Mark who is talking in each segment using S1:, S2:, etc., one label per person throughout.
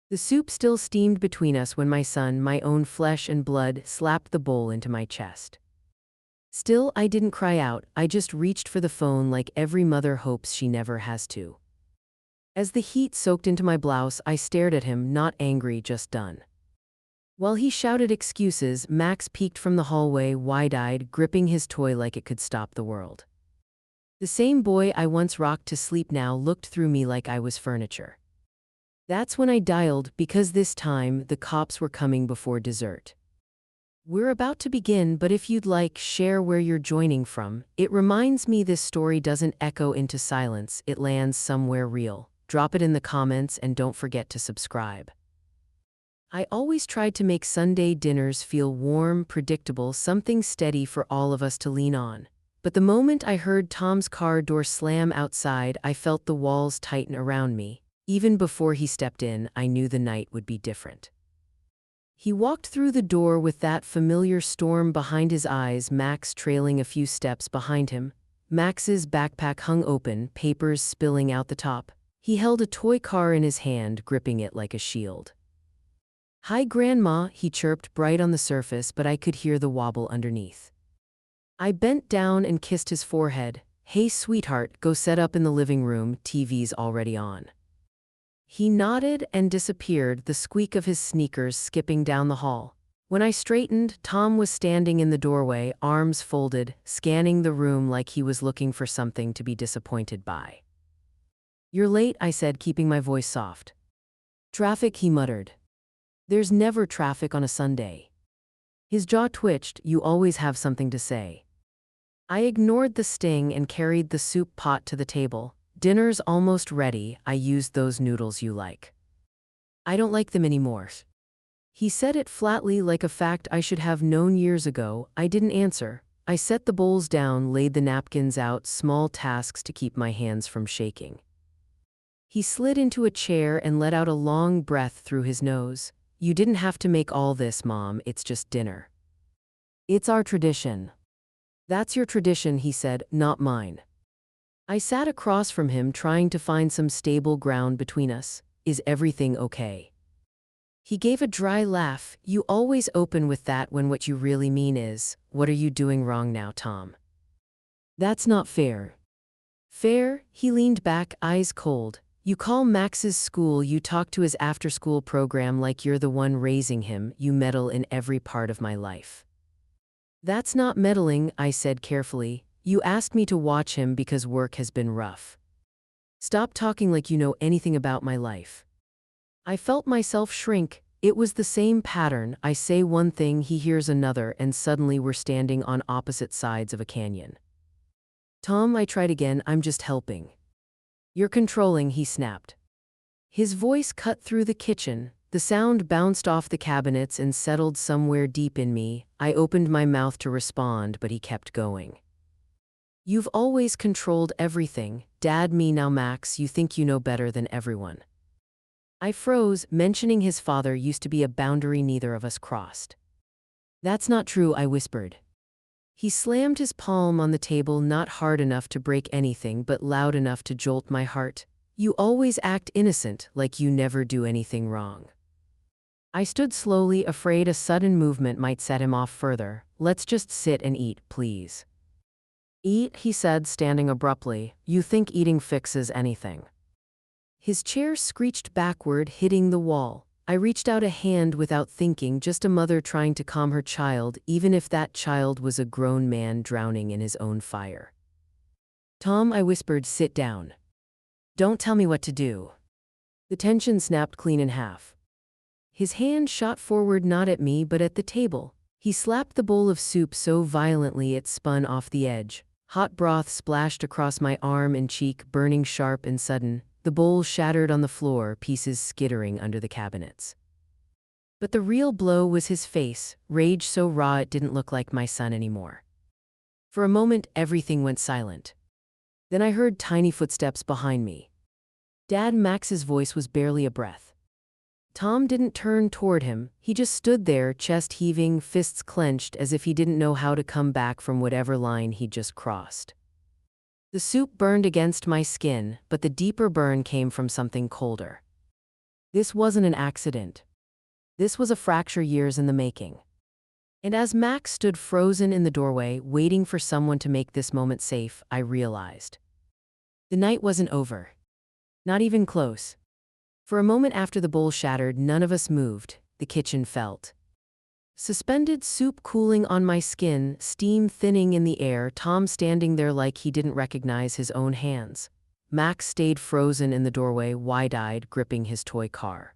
S1: The soup still steamed between us when my son, my own flesh and blood, slapped the bowl into my chest. Still, I didn't cry out, I just reached for the phone like every mother hopes she never has to. As the heat soaked into my blouse, I stared at him, not angry, just done. While he shouted excuses, Max peeked from the hallway, wide-eyed, gripping his toy like it could stop the world. The same boy I once rocked to sleep now looked through me like I was furniture. That's when I dialed, because this time, the cops were coming before dessert. We're about to begin, but if you'd like, share where you're joining from. It reminds me this story doesn't echo into silence, it lands somewhere real. Drop it in the comments and don't forget to subscribe. I always tried to make Sunday dinners feel warm, predictable, something steady for all of us to lean on. But the moment I heard Tom's car door slam outside, I felt the walls tighten around me. Even before he stepped in, I knew the night would be different. He walked through the door with that familiar storm behind his eyes, Max trailing a few steps behind him. Max's backpack hung open, papers spilling out the top. He held a toy car in his hand, gripping it like a shield. "Hi, Grandma," he chirped, bright on the surface, but I could hear the wobble underneath. I bent down and kissed his forehead. "Hey, sweetheart, go set up in the living room, TV's already on." He nodded and disappeared, the squeak of his sneakers skipping down the hall. When I straightened, Tom was standing in the doorway, arms folded, scanning the room like he was looking for something to be disappointed by. "You're late," I said, keeping my voice soft. "Traffic," he muttered. "There's never traffic on a Sunday." His jaw twitched. "You always have something to say." I ignored the sting and carried the soup pot to the table. "Dinner's almost ready. I used those noodles you like." "I don't like them anymore." He said it flatly, like a fact I should have known years ago. I didn't answer. I set the bowls down, laid the napkins out, small tasks to keep my hands from shaking. He slid into a chair and let out a long breath through his nose. "You didn't have to make all this, Mom. It's just dinner." "It's our tradition." "That's your tradition," he said, "not mine." I sat across from him, trying to find some stable ground between us. "Is everything okay?" He gave a dry laugh. "You always open with that when what you really mean is, what are you doing wrong now, Tom?" "That's not fair." "Fair?" He leaned back, eyes cold. "You call Max's school, you talk to his after-school program like you're the one raising him, you meddle in every part of my life." "That's not meddling," I said carefully. "You asked me to watch him because work has been rough. Stop talking like you know anything about my life." I felt myself shrink. It was the same pattern. I say one thing, he hears another, and suddenly we're standing on opposite sides of a canyon. "Tom," I tried again, "I'm just helping." "You're controlling," he snapped. His voice cut through the kitchen. The sound bounced off the cabinets and settled somewhere deep in me. I opened my mouth to respond, but he kept going. "You've always controlled everything. Dad, me now, Max, you think you know better than everyone." I froze. Mentioning his father used to be a boundary neither of us crossed. "That's not true," I whispered. He slammed his palm on the table, not hard enough to break anything, but loud enough to jolt my heart. "You always act innocent, like you never do anything wrong." I stood slowly, afraid a sudden movement might set him off further. "Let's just sit and eat, please." "Eat," he said, standing abruptly. "You think eating fixes anything?" His chair screeched backward, hitting the wall. I reached out a hand without thinking, just a mother trying to calm her child, even if that child was a grown man drowning in his own fire. "Tom," I whispered, "sit down. Don't tell me what to do." The tension snapped clean in half. His hand shot forward, not at me, but at the table. He slapped the bowl of soup so violently it spun off the edge. Hot broth splashed across my arm and cheek, burning sharp and sudden. The bowl shattered on the floor, pieces skittering under the cabinets. But the real blow was his face, rage so raw it didn't look like my son anymore. For a moment, everything went silent. Then I heard tiny footsteps behind me. Dad. Max's voice was barely a breath. Tom didn't turn toward him. He just stood there, chest heaving, fists clenched, as if he didn't know how to come back from whatever line he'd just crossed. The soup burned against my skin, but the deeper burn came from something colder. This wasn't an accident. This was a fracture years in the making. And as Max stood frozen in the doorway, waiting for someone to make this moment safe, I realized. The night wasn't over. Not even close. For a moment after the bowl shattered, none of us moved. The kitchen felt. Suspended, soup cooling on my skin, steam thinning in the air, Tom standing there like he didn't recognize his own hands. Max stayed frozen in the doorway, wide-eyed, gripping his toy car.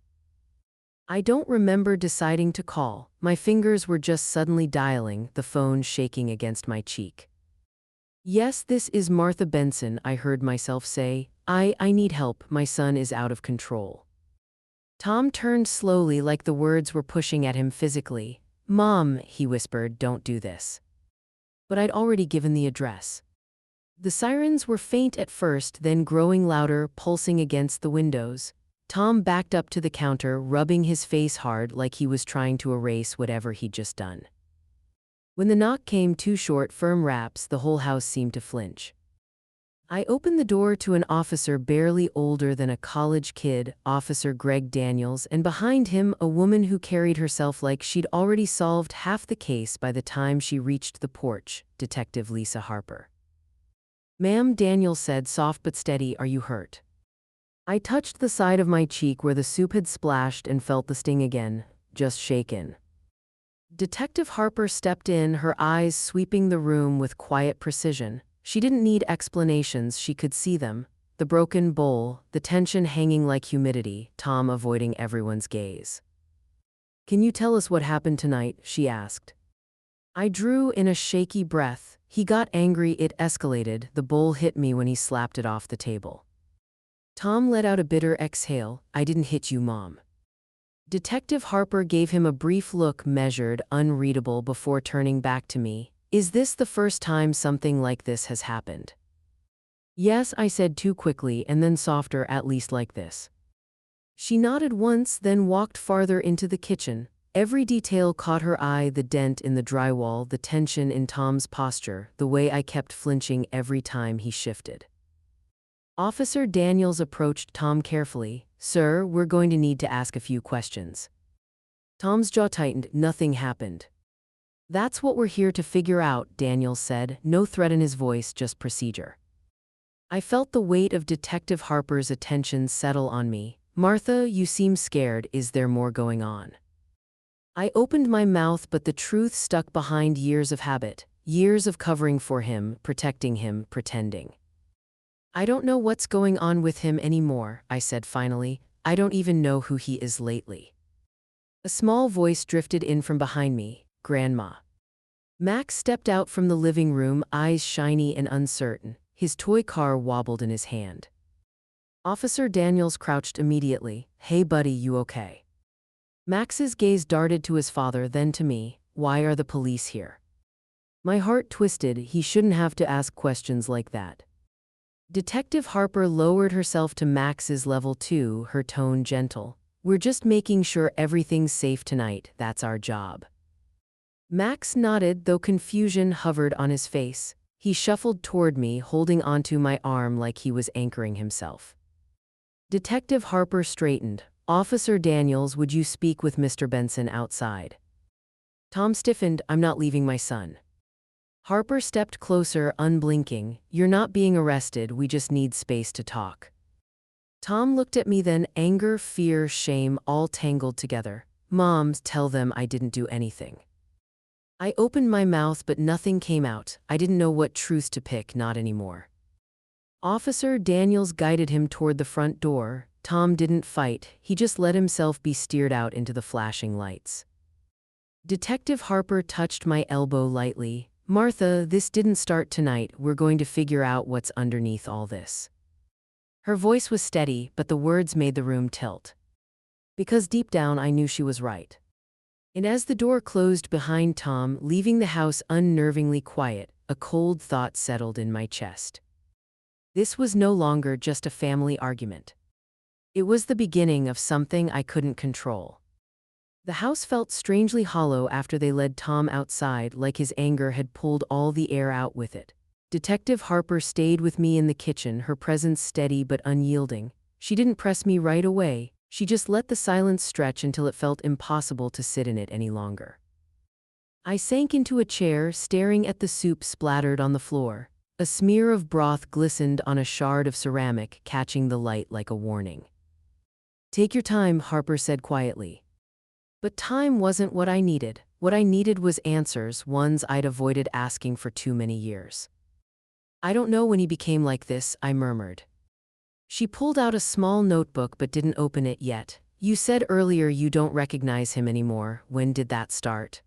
S1: I don't remember deciding to call. My fingers were just suddenly dialing, the phone shaking against my cheek. "Yes, this is Martha Benson," I heard myself say. I need help. My son is out of control." Tom turned slowly, like the words were pushing at him physically. "Mom," he whispered, "don't do this." But I'd already given the address. The sirens were faint at first, then growing louder, pulsing against the windows. Tom backed up to the counter, rubbing his face hard like he was trying to erase whatever he'd just done. When the knock came, two short, firm raps, the whole house seemed to flinch. I opened the door to an officer barely older than a college kid, Officer Greg Daniels, and behind him a woman who carried herself like she'd already solved half the case by the time she reached the porch, Detective Lisa Harper. "Ma'am," Daniels said, soft but steady, "are you hurt?" I touched the side of my cheek where the soup had splashed and felt the sting again, just shaken. Detective Harper stepped in, her eyes sweeping the room with quiet precision. She didn't need explanations, she could see them. The broken bowl, the tension hanging like humidity, Tom avoiding everyone's gaze. "Can you tell us what happened tonight?" she asked. I drew in a shaky breath. He got angry, it escalated, the bowl hit me when he slapped it off the table. Tom let out a bitter exhale. "I didn't hit you, Mom." Detective Harper gave him a brief look, measured, unreadable, before turning back to me. "Is this the first time something like this has happened?" "Yes," I said too quickly, and then softer, "at least like this." She nodded once, then walked farther into the kitchen. Every detail caught her eye, the dent in the drywall, the tension in Tom's posture, the way I kept flinching every time he shifted. Officer Daniels approached Tom carefully. "Sir, we're going to need to ask a few questions." Tom's jaw tightened. "Nothing happened." "That's what we're here to figure out," Daniels said, no threat in his voice, just procedure. I felt the weight of Detective Harper's attention settle on me. "Martha, you seem scared. Is there more going on?" I opened my mouth, but the truth stuck behind years of habit, years of covering for him, protecting him, pretending. "I don't know what's going on with him anymore," I said finally. "I don't even know who he is lately." A small voice drifted in from behind me. "Grandma." Max stepped out from the living room, eyes shiny and uncertain. His toy car wobbled in his hand. Officer Daniels crouched immediately. "Hey buddy, you okay?" Max's gaze darted to his father, then to me. "Why are the police here?" My heart twisted. He shouldn't have to ask questions like that. Detective Harper lowered herself to Max's level too, her tone gentle. "We're just making sure everything's safe tonight, that's our job." Max nodded, though confusion hovered on his face. He shuffled toward me, holding onto my arm like he was anchoring himself. Detective Harper straightened. "Officer Daniels, would you speak with Mr. Benson outside?" Tom stiffened. "I'm not leaving my son." Harper stepped closer, unblinking. "You're not being arrested, we just need space to talk." Tom looked at me then, anger, fear, shame, all tangled together. "Mom, tell them I didn't do anything." I opened my mouth, but nothing came out. I didn't know what truth to pick, not anymore. Officer Daniels guided him toward the front door. Tom didn't fight, he just let himself be steered out into the flashing lights. Detective Harper touched my elbow lightly. "Martha, this didn't start tonight, we're going to figure out what's underneath all this." Her voice was steady, but the words made the room tilt. Because deep down I knew she was right. And as the door closed behind Tom, leaving the house unnervingly quiet, a cold thought settled in my chest. This was no longer just a family argument. It was the beginning of something I couldn't control. The house felt strangely hollow after they led Tom outside, like his anger had pulled all the air out with it. Detective Harper stayed with me in the kitchen, her presence steady but unyielding. She didn't press me right away. She just let the silence stretch until it felt impossible to sit in it any longer. I sank into a chair, staring at the soup splattered on the floor. A smear of broth glistened on a shard of ceramic, catching the light like a warning. "Take your time," Harper said quietly. But time wasn't what I needed. What I needed was answers, ones I'd avoided asking for too many years. "I don't know when he became like this," I murmured. She pulled out a small notebook but didn't open it yet. "You said earlier you don't recognize him anymore. When did that start?"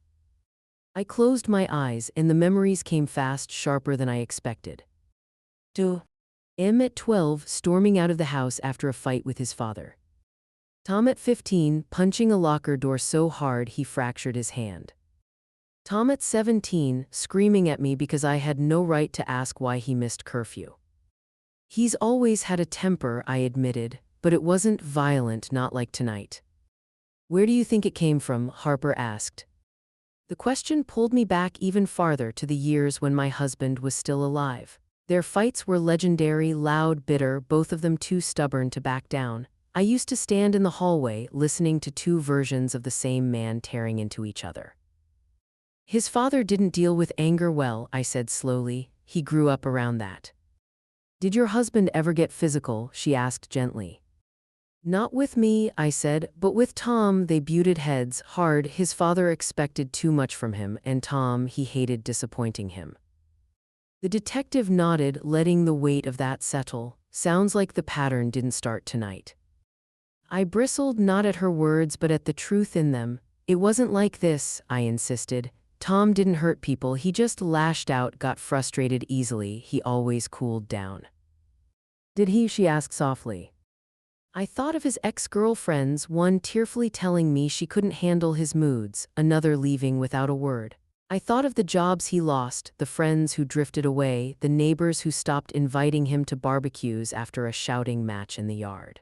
S1: I closed my eyes, and the memories came fast, sharper than I expected. M at 12, storming out of the house after a fight with his father. Tom at 15, punching a locker door so hard he fractured his hand. Tom at 17, screaming at me because I had no right to ask why he missed curfew. "He's always had a temper," I admitted, "but it wasn't violent, not like tonight." "Where do you think it came from?" Harper asked. The question pulled me back even farther to the years when my husband was still alive. Their fights were legendary, loud, bitter, both of them too stubborn to back down. I used to stand in the hallway, listening to two versions of the same man tearing into each other. "His father didn't deal with anger well," I said slowly. "He grew up around that." "Did your husband ever get physical?" she asked gently. "Not with me," I said, "but with Tom they butted heads hard. His father expected too much from him, and Tom, he hated disappointing him." The detective nodded, letting the weight of that settle. "Sounds like the pattern didn't start tonight." I bristled, not at her words but at the truth in them. "It wasn't like this," I insisted. "Tom didn't hurt people, he just lashed out, got frustrated easily, he always cooled down." "Did he?" she asked softly. I thought of his ex-girlfriends, one tearfully telling me she couldn't handle his moods, another leaving without a word. I thought of the jobs he lost, the friends who drifted away, the neighbors who stopped inviting him to barbecues after a shouting match in the yard.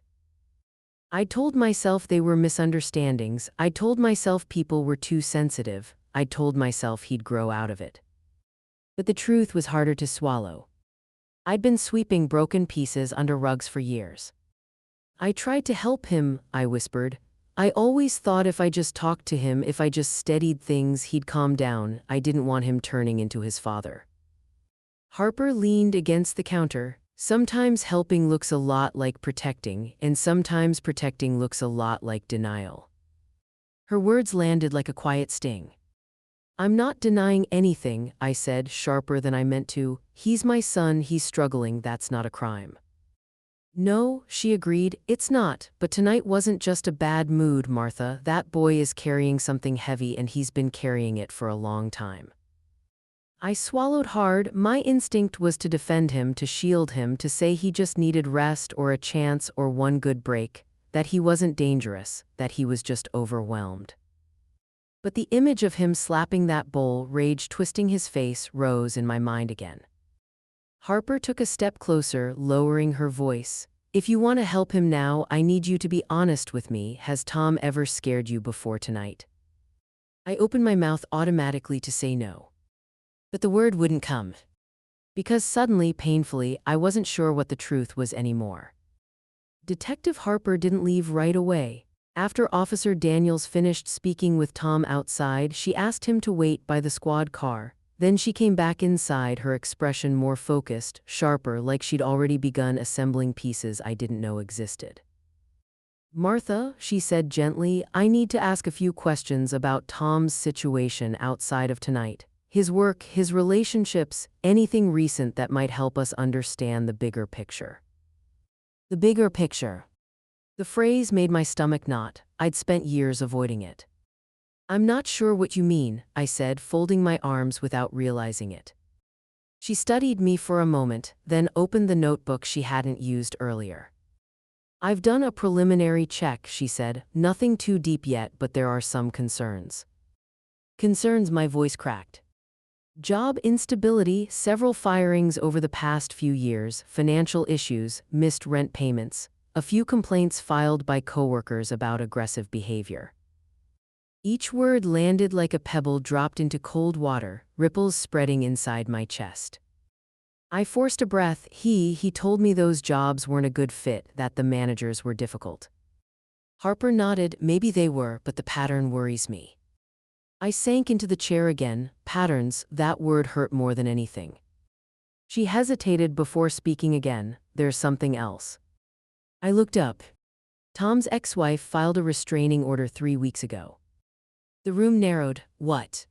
S1: I told myself they were misunderstandings. I told myself people were too sensitive. I told myself he'd grow out of it. But the truth was harder to swallow. I'd been sweeping broken pieces under rugs for years. "I tried to help him," I whispered. "I always thought if I just talked to him, if I just steadied things, he'd calm down. I didn't want him turning into his father." Harper leaned against the counter. "Sometimes helping looks a lot like protecting, and sometimes protecting looks a lot like denial." Her words landed like a quiet sting. "I'm not denying anything," I said, sharper than I meant to. "He's my son, he's struggling, that's not a crime." "No," she agreed, "it's not, but tonight wasn't just a bad mood, Martha. That boy is carrying something heavy and he's been carrying it for a long time." I swallowed hard. My instinct was to defend him, to shield him, to say he just needed rest or a chance or one good break, that he wasn't dangerous, that he was just overwhelmed. But the image of him slapping that bowl, rage twisting his face, rose in my mind again. Harper took a step closer, lowering her voice. "If you want to help him now, I need you to be honest with me. Has Tom ever scared you before tonight?" I opened my mouth automatically to say no. But the word wouldn't come. Because suddenly, painfully, I wasn't sure what the truth was anymore. Detective Harper didn't leave right away. After Officer Daniels finished speaking with Tom outside, she asked him to wait by the squad car. Then she came back inside, her expression more focused, sharper, like she'd already begun assembling pieces I didn't know existed. "Martha," she said gently, "I need to ask a few questions about Tom's situation outside of tonight. His work, his relationships, anything recent that might help us understand the bigger picture." The bigger picture. The phrase made my stomach knot. I'd spent years avoiding it. "I'm not sure what you mean," I said, folding my arms without realizing it. She studied me for a moment, then opened the notebook she hadn't used earlier. "I've done a preliminary check," she said. "Nothing too deep yet, but there are some concerns." "Concerns?" My voice cracked. "Job instability, several firings over the past few years, financial issues, missed rent payments, a few complaints filed by coworkers about aggressive behavior." Each word landed like a pebble dropped into cold water, ripples spreading inside my chest. I forced a breath. He told me those jobs weren't a good fit, that the managers were difficult. Harper nodded. Maybe they were, but the pattern worries me. I sank into the chair again. Patterns, that word hurt more than anything. She hesitated before speaking again. There's something else. I looked up. Tom's ex-wife filed a restraining order 3 weeks ago. The room narrowed. What?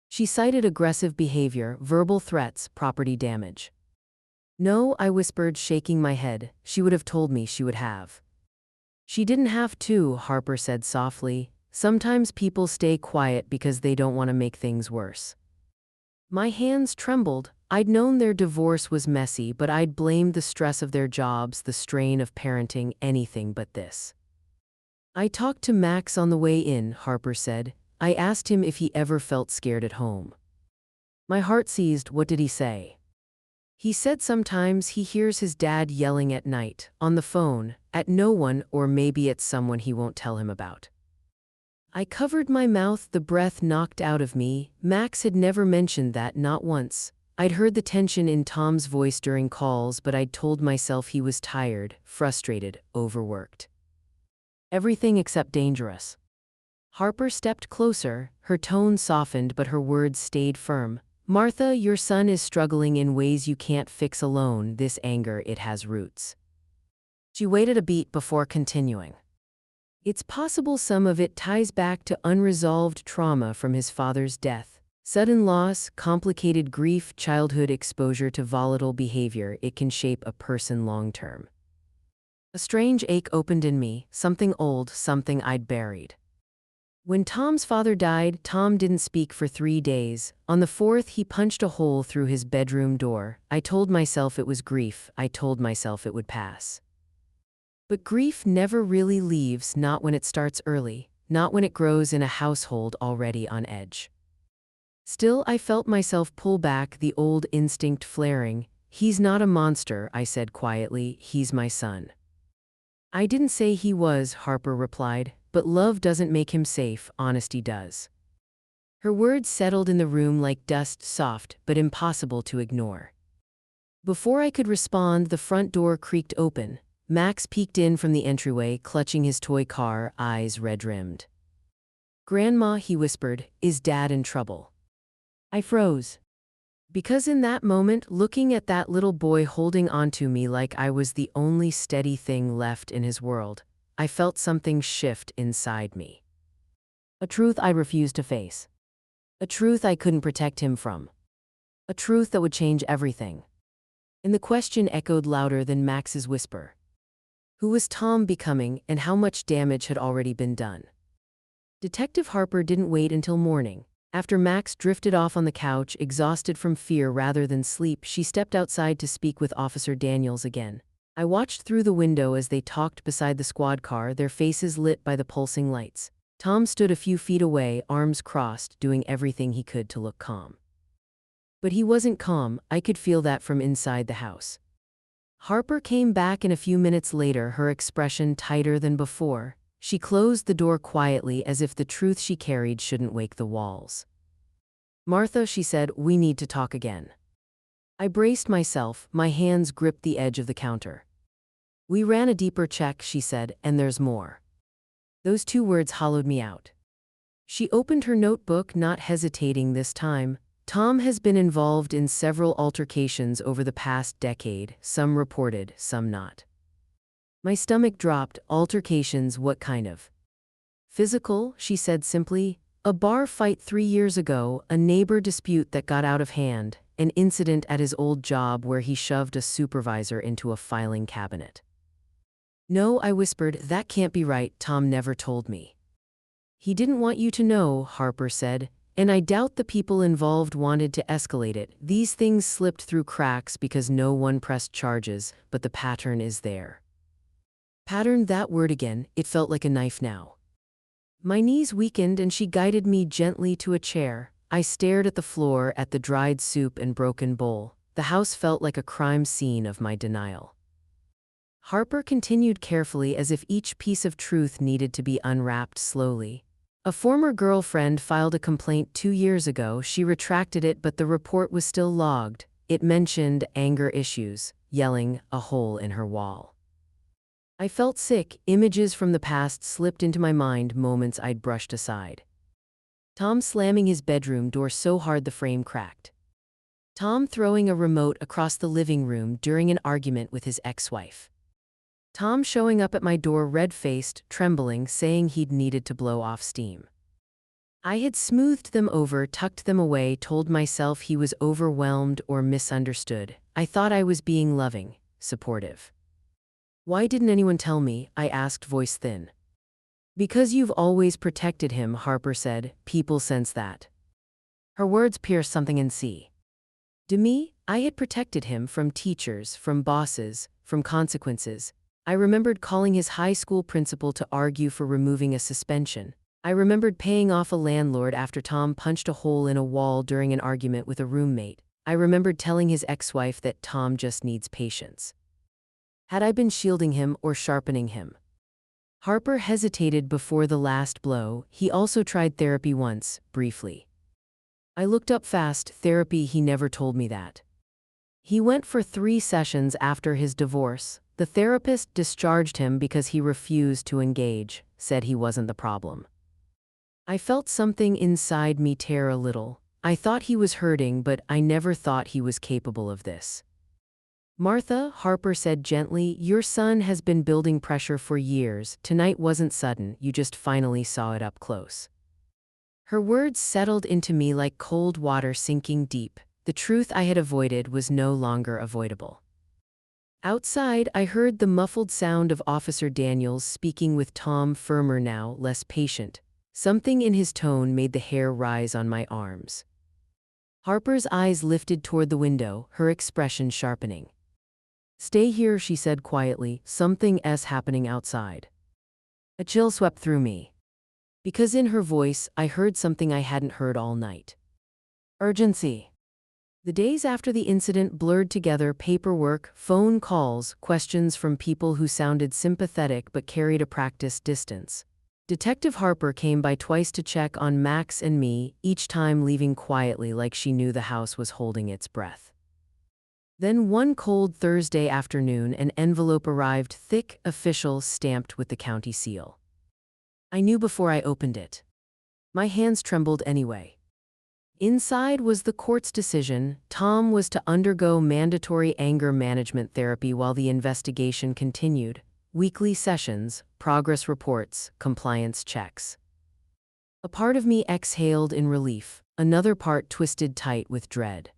S1: She cited aggressive behavior, verbal threats, property damage. No, I whispered, shaking my head. She would have told me she would have. She didn't have to, Harper said softly. Sometimes people stay quiet because they don't want to make things worse. My hands trembled. I'd known their divorce was messy, but I'd blamed the stress of their jobs, the strain of parenting, anything but this. I talked to Max on the way in, Harper said. I asked him if he ever felt scared at home. My heart seized. What did he say? He said sometimes he hears his dad yelling at night, on the phone, at no one, or maybe at someone he won't tell him about. I covered my mouth, the breath knocked out of me. Max had never mentioned that, not once. I'd heard the tension in Tom's voice during calls, but I'd told myself he was tired, frustrated, overworked. Everything except dangerous. Harper stepped closer, her tone softened but her words stayed firm. Martha, your son is struggling in ways you can't fix alone. This anger, it has roots. She waited a beat before continuing. It's possible some of it ties back to unresolved trauma from his father's death. Sudden loss, complicated grief, childhood exposure to volatile behavior, it can shape a person long-term. A strange ache opened in me, something old, something I'd buried. When Tom's father died, Tom didn't speak for 3 days. On the 4th, he punched a hole through his bedroom door. I told myself it was grief. I told myself it would pass. But grief never really leaves, not when it starts early, not when it grows in a household already on edge. Still, I felt myself pull back, the old instinct flaring. He's not a monster, I said quietly. He's my son. I didn't say he was, Harper replied, but love doesn't make him safe, honesty does. Her words settled in the room like dust, soft but impossible to ignore. Before I could respond, the front door creaked open. Max peeked in from the entryway, clutching his toy car, eyes red-rimmed. Grandma, he whispered, is Dad in trouble? I froze. Because in that moment, looking at that little boy holding onto me like I was the only steady thing left in his world, I felt something shift inside me. A truth I refused to face. A truth I couldn't protect him from. A truth that would change everything. And the question echoed louder than Max's whisper. Who was Tom becoming, and how much damage had already been done? Detective Harper didn't wait until morning. After Max drifted off on the couch, exhausted from fear rather than sleep, she stepped outside to speak with Officer Daniels again. I watched through the window as they talked beside the squad car, their faces lit by the pulsing lights. Tom stood a few feet away, arms crossed, doing everything he could to look calm. But he wasn't calm. I could feel that from inside the house. Harper came back in a few minutes later, her expression tighter than before. She closed the door quietly as if the truth she carried shouldn't wake the walls. Martha, she said, we need to talk again. I braced myself, my hands gripped the edge of the counter. We ran a deeper check, she said, and there's more. Those 2 words hollowed me out. She opened her notebook, not hesitating this time. Tom has been involved in several altercations over the past decade, some reported, some not. My stomach dropped. Altercations, what kind of? Physical, she said simply. A bar fight 3 years ago, a neighbor dispute that got out of hand, an incident at his old job where he shoved a supervisor into a filing cabinet. No, I whispered, that can't be right, Tom never told me. He didn't want you to know, Harper said. And I doubt the people involved wanted to escalate it. These things slipped through cracks because no one pressed charges, but the pattern is there. Pattern, that word again, it felt like a knife now. My knees weakened and she guided me gently to a chair. I stared at the floor, at the dried soup and broken bowl. The house felt like a crime scene of my denial. Harper continued carefully as if each piece of truth needed to be unwrapped slowly. A former girlfriend filed a complaint 2 years ago. She retracted it, but the report was still logged. It mentioned anger issues, yelling, a hole in her wall. I felt sick. Images from the past slipped into my mind, moments I'd brushed aside. Tom slamming his bedroom door so hard the frame cracked. Tom throwing a remote across the living room during an argument with his ex-wife. Tom showing up at my door red-faced, trembling, saying he'd needed to blow off steam. I had smoothed them over, tucked them away, told myself he was overwhelmed or misunderstood. I thought I was being loving, supportive. Why didn't anyone tell me? I asked, voice thin. Because you've always protected him, Harper said. People sense that. Her words pierced something in me. To me, I had protected him from teachers, from bosses, from consequences. I remembered calling his high school principal to argue for removing a suspension. I remembered paying off a landlord after Tom punched a hole in a wall during an argument with a roommate. I remembered telling his ex-wife that Tom just needs patience. Had I been shielding him or sharpening him? Harper hesitated before the last blow. He also tried therapy once, briefly. I looked up fast. Therapy? He never told me that. He went for 3 sessions after his divorce. The therapist discharged him because he refused to engage, said he wasn't the problem. I felt something inside me tear a little. I thought he was hurting, but I never thought he was capable of this. Martha, Harper said gently, your son has been building pressure for years. Tonight wasn't sudden, you just finally saw it up close. Her words settled into me like cold water sinking deep. The truth I had avoided was no longer avoidable. Outside, I heard the muffled sound of Officer Daniels speaking with Tom, firmer now, less patient. Something in his tone made the hair rise on my arms. Harper's eyes lifted toward the window, her expression sharpening. Stay here, she said quietly, something's happening outside. A chill swept through me. Because in her voice, I heard something I hadn't heard all night. Urgency. The days after the incident blurred together, paperwork, phone calls, questions from people who sounded sympathetic but carried a practiced distance. Detective Harper came by twice to check on Max and me, each time leaving quietly like she knew the house was holding its breath. Then one cold Thursday afternoon, an envelope arrived, thick, official, stamped with the county seal. I knew before I opened it. My hands trembled anyway. Inside was the court's decision. Tom was to undergo mandatory anger management therapy while the investigation continued. Weekly sessions, progress reports, compliance checks. A part of me exhaled in relief, another part twisted tight with dread.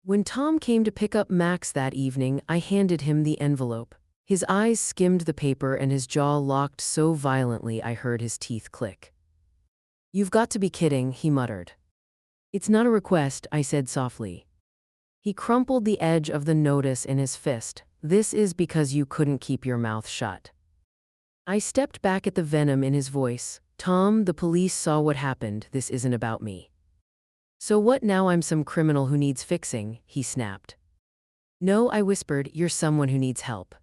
S1: When Tom came to pick up Max that evening, I handed him the envelope. His eyes skimmed the paper and his jaw locked so violently I heard his teeth click. You've got to be kidding, he muttered. It's not a request, I said softly. He crumpled the edge of the notice in his fist. This is because you couldn't keep your mouth shut. I stepped back at the venom in his voice. Tom, the police saw what happened. This isn't about me. So what now? I'm some criminal who needs fixing, he snapped. No, I whispered, you're someone who needs help.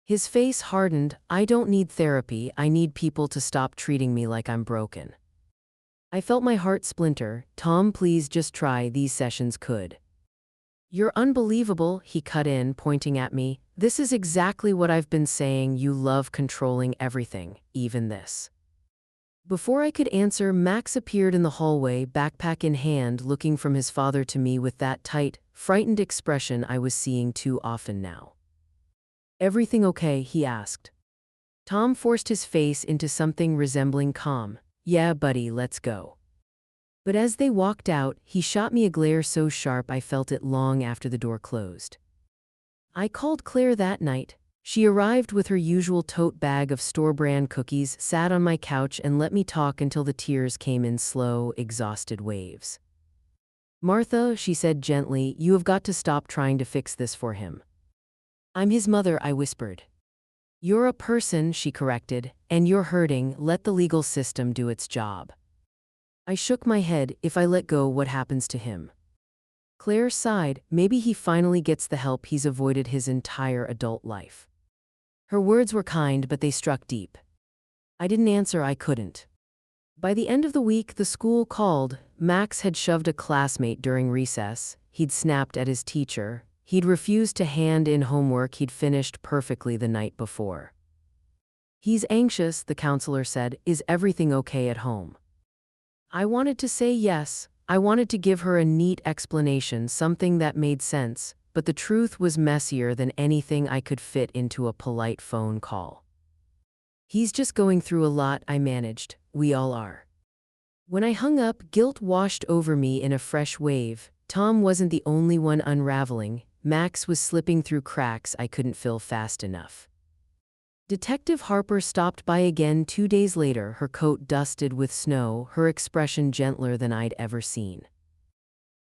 S1: His face hardened. I don't need therapy, I need people to stop treating me like I'm broken. I felt my heart splinter. Tom, please just try, these sessions could. You're unbelievable, he cut in, pointing at me. This is exactly what I've been saying. You love controlling everything, even this. Before I could answer, Max appeared in the hallway, backpack in hand, looking from his father to me with that tight, frightened expression I was seeing too often now. Everything okay? He asked. Tom forced his face into something resembling calm. Yeah, buddy, let's go. But as they walked out, he shot me a glare so sharp I felt it long after the door closed. I called Claire that night. She arrived with her usual tote bag of store-brand cookies, sat on my couch and let me talk until the tears came in slow, exhausted waves. Martha, she said gently, you have got to stop trying to fix this for him. I'm his mother, I whispered. You're a person, she corrected, and you're hurting. Let the legal system do its job. I shook my head. If I let go, what happens to him? Claire sighed. Maybe he finally gets the help he's avoided his entire adult life. Her words were kind, but they struck deep. I didn't answer. I couldn't. By the end of the week, the school called. Max had shoved a classmate during recess. He'd snapped at his teacher. He'd refused to hand in homework he'd finished perfectly the night before. He's anxious, the counselor said. Is everything okay at home? I wanted to say yes. I wanted to give her a neat explanation, something that made sense, but the truth was messier than anything I could fit into a polite phone call. He's just going through a lot, I managed. We all are. When I hung up, guilt washed over me in a fresh wave. Tom wasn't the only one unraveling. Max was slipping through cracks I couldn't fill fast enough. Detective Harper stopped by again 2 days later, her coat dusted with snow, her expression gentler than I'd ever seen.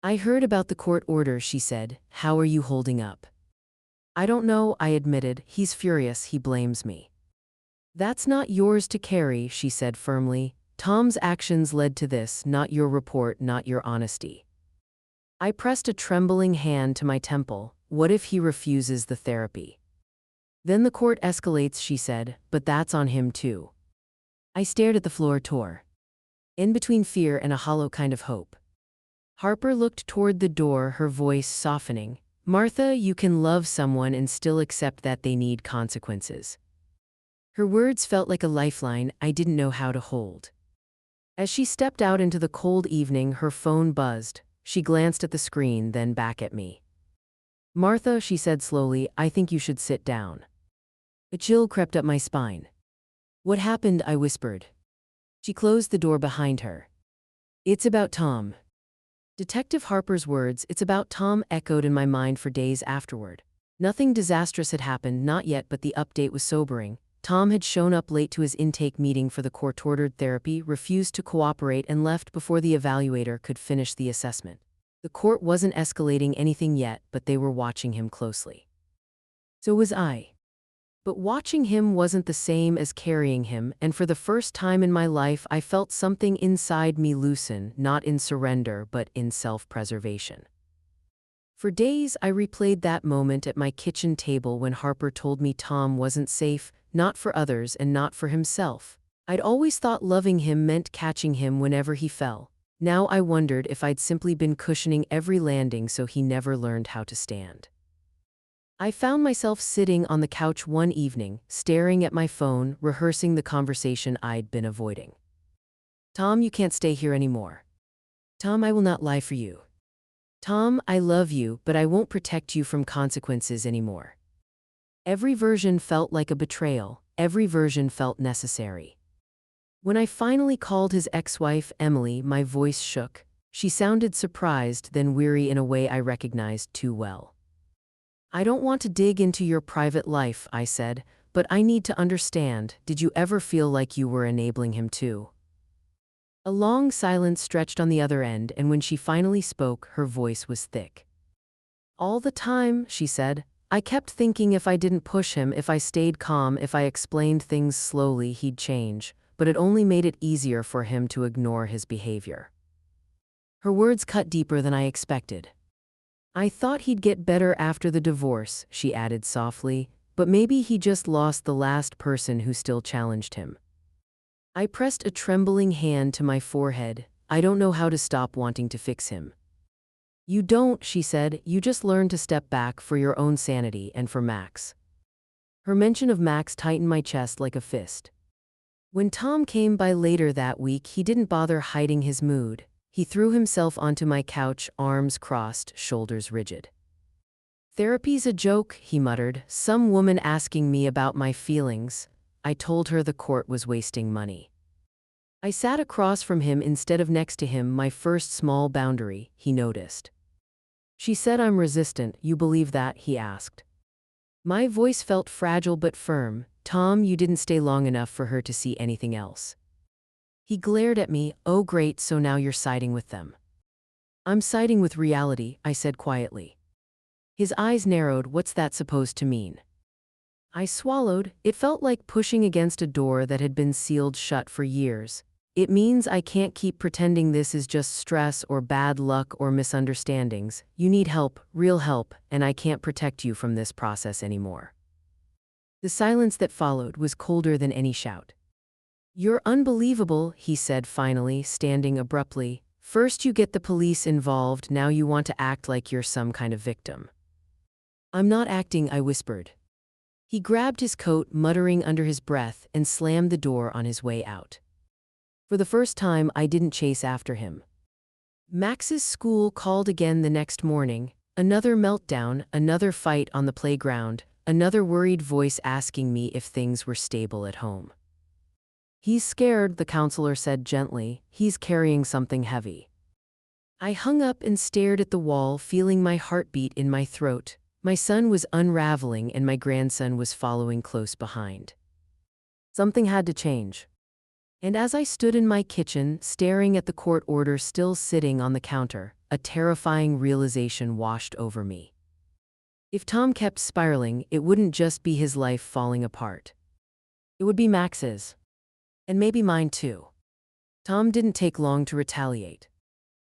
S1: I heard about the court order, she said. How are you holding up? I don't know, I admitted. He's furious, he blames me. That's not yours to carry, she said firmly. Tom's actions led to this, not your report, not your honesty. I pressed a trembling hand to my temple. What if he refuses the therapy? Then the court escalates, she said, but that's on him too. I stared at the floor, tore in between fear and a hollow kind of hope. Harper looked toward the door, her voice softening. Martha, you can love someone and still accept that they need consequences. Her words felt like a lifeline I didn't know how to hold. As she stepped out into the cold evening, her phone buzzed. She glanced at the screen, then back at me. Martha, she said slowly, I think you should sit down. A chill crept up my spine. What happened? I whispered. She closed the door behind her. It's about Tom. Detective Harper's words, it's about Tom, echoed in my mind for days afterward. Nothing disastrous had happened, not yet, but the update was sobering. Tom had shown up late to his intake meeting for the court-ordered therapy, refused to cooperate, and left before the evaluator could finish the assessment. The court wasn't escalating anything yet, but they were watching him closely. So was I. But watching him wasn't the same as carrying him, and for the first time in my life I felt something inside me loosen, not in surrender but in self-preservation. For days I replayed that moment at my kitchen table when Harper told me Tom wasn't safe, not for others and not for himself. I'd always thought loving him meant catching him whenever he fell. Now I wondered if I'd simply been cushioning every landing so he never learned how to stand. I found myself sitting on the couch one evening, staring at my phone, rehearsing the conversation I'd been avoiding. Tom, you can't stay here anymore. Tom, I will not lie for you. Tom, I love you, but I won't protect you from consequences anymore. Every version felt like a betrayal. Every version felt necessary. When I finally called his ex-wife, Emily, my voice shook. She sounded surprised, then weary in a way I recognized too well. I don't want to dig into your private life, I said, but I need to understand. Did you ever feel like you were enabling him too? A long silence stretched on the other end, and when she finally spoke, her voice was thick. All the time, she said. I kept thinking if I didn't push him, if I stayed calm, if I explained things slowly, he'd change, but it only made it easier for him to ignore his behavior. Her words cut deeper than I expected. I thought he'd get better after the divorce, she added softly, but maybe he just lost the last person who still challenged him. I pressed a trembling hand to my forehead. I don't know how to stop wanting to fix him. You don't, she said, you just learn to step back for your own sanity and for Max. Her mention of Max tightened my chest like a fist. When Tom came by later that week, he didn't bother hiding his mood. He threw himself onto my couch, arms crossed, shoulders rigid. Therapy's a joke, he muttered. Some woman asking me about my feelings. I told her the court was wasting money. I sat across from him instead of next to him, my first small boundary, he noticed. She said I'm resistant. You believe that? He asked. My voice felt fragile but firm. Tom, you didn't stay long enough for her to see anything else. He glared at me. Oh great, so now you're siding with them. I'm siding with reality, I said quietly. His eyes narrowed. What's that supposed to mean? I swallowed. It felt like pushing against a door that had been sealed shut for years. It means I can't keep pretending this is just stress or bad luck or misunderstandings. You need help, real help, and I can't protect you from this process anymore. The silence that followed was colder than any shout. You're unbelievable, he said finally, standing abruptly. First you get the police involved, now you want to act like you're some kind of victim. I'm not acting, I whispered. He grabbed his coat, muttering under his breath, and slammed the door on his way out. For the first time, I didn't chase after him. Max's school called again the next morning. Another meltdown, another fight on the playground, another worried voice asking me if things were stable at home. "He's scared," the counselor said gently. "He's carrying something heavy." I hung up and stared at the wall, feeling my heartbeat in my throat. My son was unraveling and my grandson was following close behind. Something had to change. And as I stood in my kitchen, staring at the court order still sitting on the counter, a terrifying realization washed over me. If Tom kept spiraling, it wouldn't just be his life falling apart. It would be Max's. And maybe mine too. Tom didn't take long to retaliate.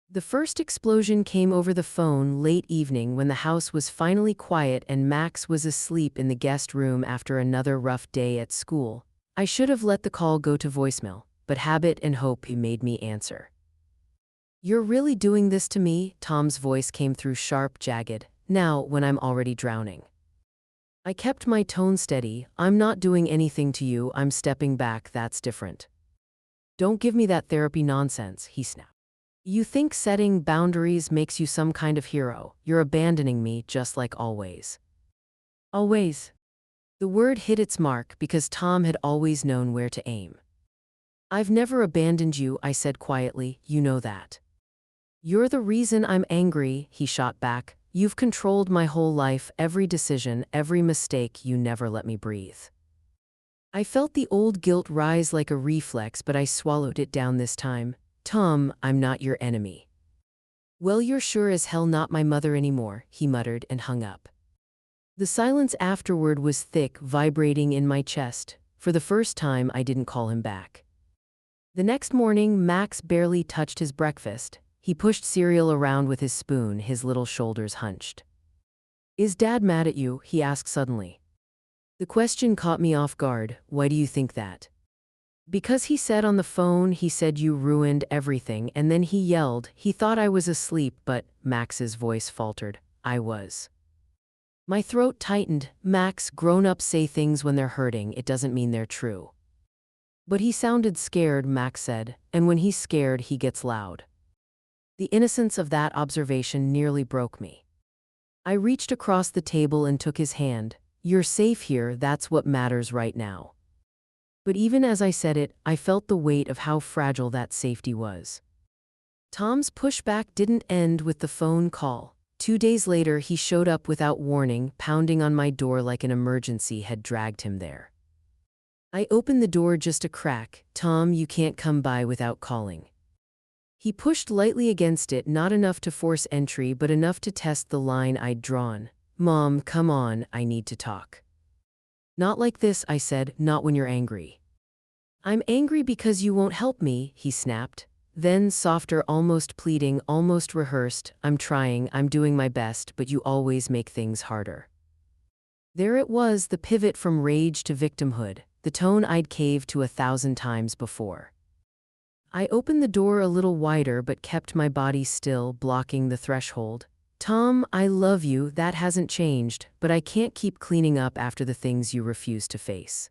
S1: The first explosion came over the phone late evening when the house was finally quiet and Max was asleep in the guest room after another rough day at school. I should have let the call go to voicemail, but habit and hope made me answer. "You're really doing this to me?" Tom's voice came through sharp, jagged, now when I'm already drowning. I kept my tone steady. "I'm not doing anything to you, I'm stepping back, that's different." "Don't give me that therapy nonsense," he snapped. "You think setting boundaries makes you some kind of hero. You're abandoning me just like always." Always. The word hit its mark because Tom had always known where to aim. "I've never abandoned you," I said quietly, "you know that." "You're the reason I'm angry," he shot back. "You've controlled my whole life, every decision, every mistake, you never let me breathe." I felt the old guilt rise like a reflex, but I swallowed it down this time. "Tom, I'm not your enemy." "Well, you're sure as hell not my mother anymore," he muttered and hung up. The silence afterward was thick, vibrating in my chest. For the first time, I didn't call him back. The next morning, Max barely touched his breakfast. He pushed cereal around with his spoon, his little shoulders hunched. "Is Dad mad at you?" he asked suddenly. The question caught me off guard. "Why do you think that?" "Because he said on the phone, he said you ruined everything, and then he yelled. He thought I was asleep, but," Max's voice faltered, "I was." My throat tightened. "Max, grown-ups say things when they're hurting, it doesn't mean they're true." "But he sounded scared," Max said, "and when he's scared, he gets loud." The innocence of that observation nearly broke me. I reached across the table and took his hand. "You're safe here, that's what matters right now." But even as I said it, I felt the weight of how fragile that safety was. Tom's pushback didn't end with the phone call. 2 days later, he showed up without warning, pounding on my door like an emergency had dragged him there. I opened the door just a crack. "Tom, you can't come by without calling." He pushed lightly against it, not enough to force entry, but enough to test the line I'd drawn. "Mom, come on, I need to talk." "Not like this," I said, "not when you're angry." "I'm angry because you won't help me," he snapped. Then, softer, almost pleading, almost rehearsed, "I'm trying, I'm doing my best, but you always make things harder." There it was, the pivot from rage to victimhood, the tone I'd caved to 1,000 times before. I opened the door a little wider but kept my body still, blocking the threshold. "Tom, I love you, that hasn't changed, but I can't keep cleaning up after the things you refuse to face."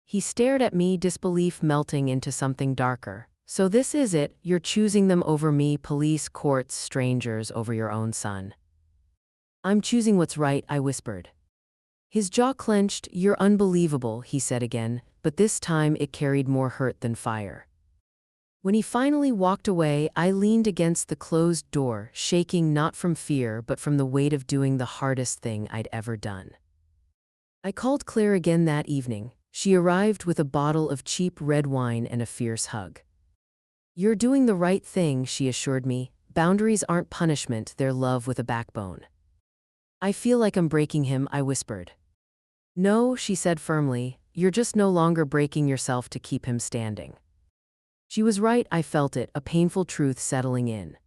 S1: He stared at me, disbelief melting into something darker. "So this is it, you're choosing them over me, police, courts, strangers, over your own son." "I'm choosing what's right," I whispered. His jaw clenched. "You're unbelievable," he said again, but this time it carried more hurt than fire. When he finally walked away, I leaned against the closed door, shaking not from fear but from the weight of doing the hardest thing I'd ever done. I called Claire again that evening. She arrived with a bottle of cheap red wine and a fierce hug. "You're doing the right thing," she assured me. "Boundaries aren't punishment, they're love with a backbone." "I feel like I'm breaking him," I whispered. "No," she said firmly, "you're just no longer breaking yourself to keep him standing." She was right, I felt it, a painful truth settling in.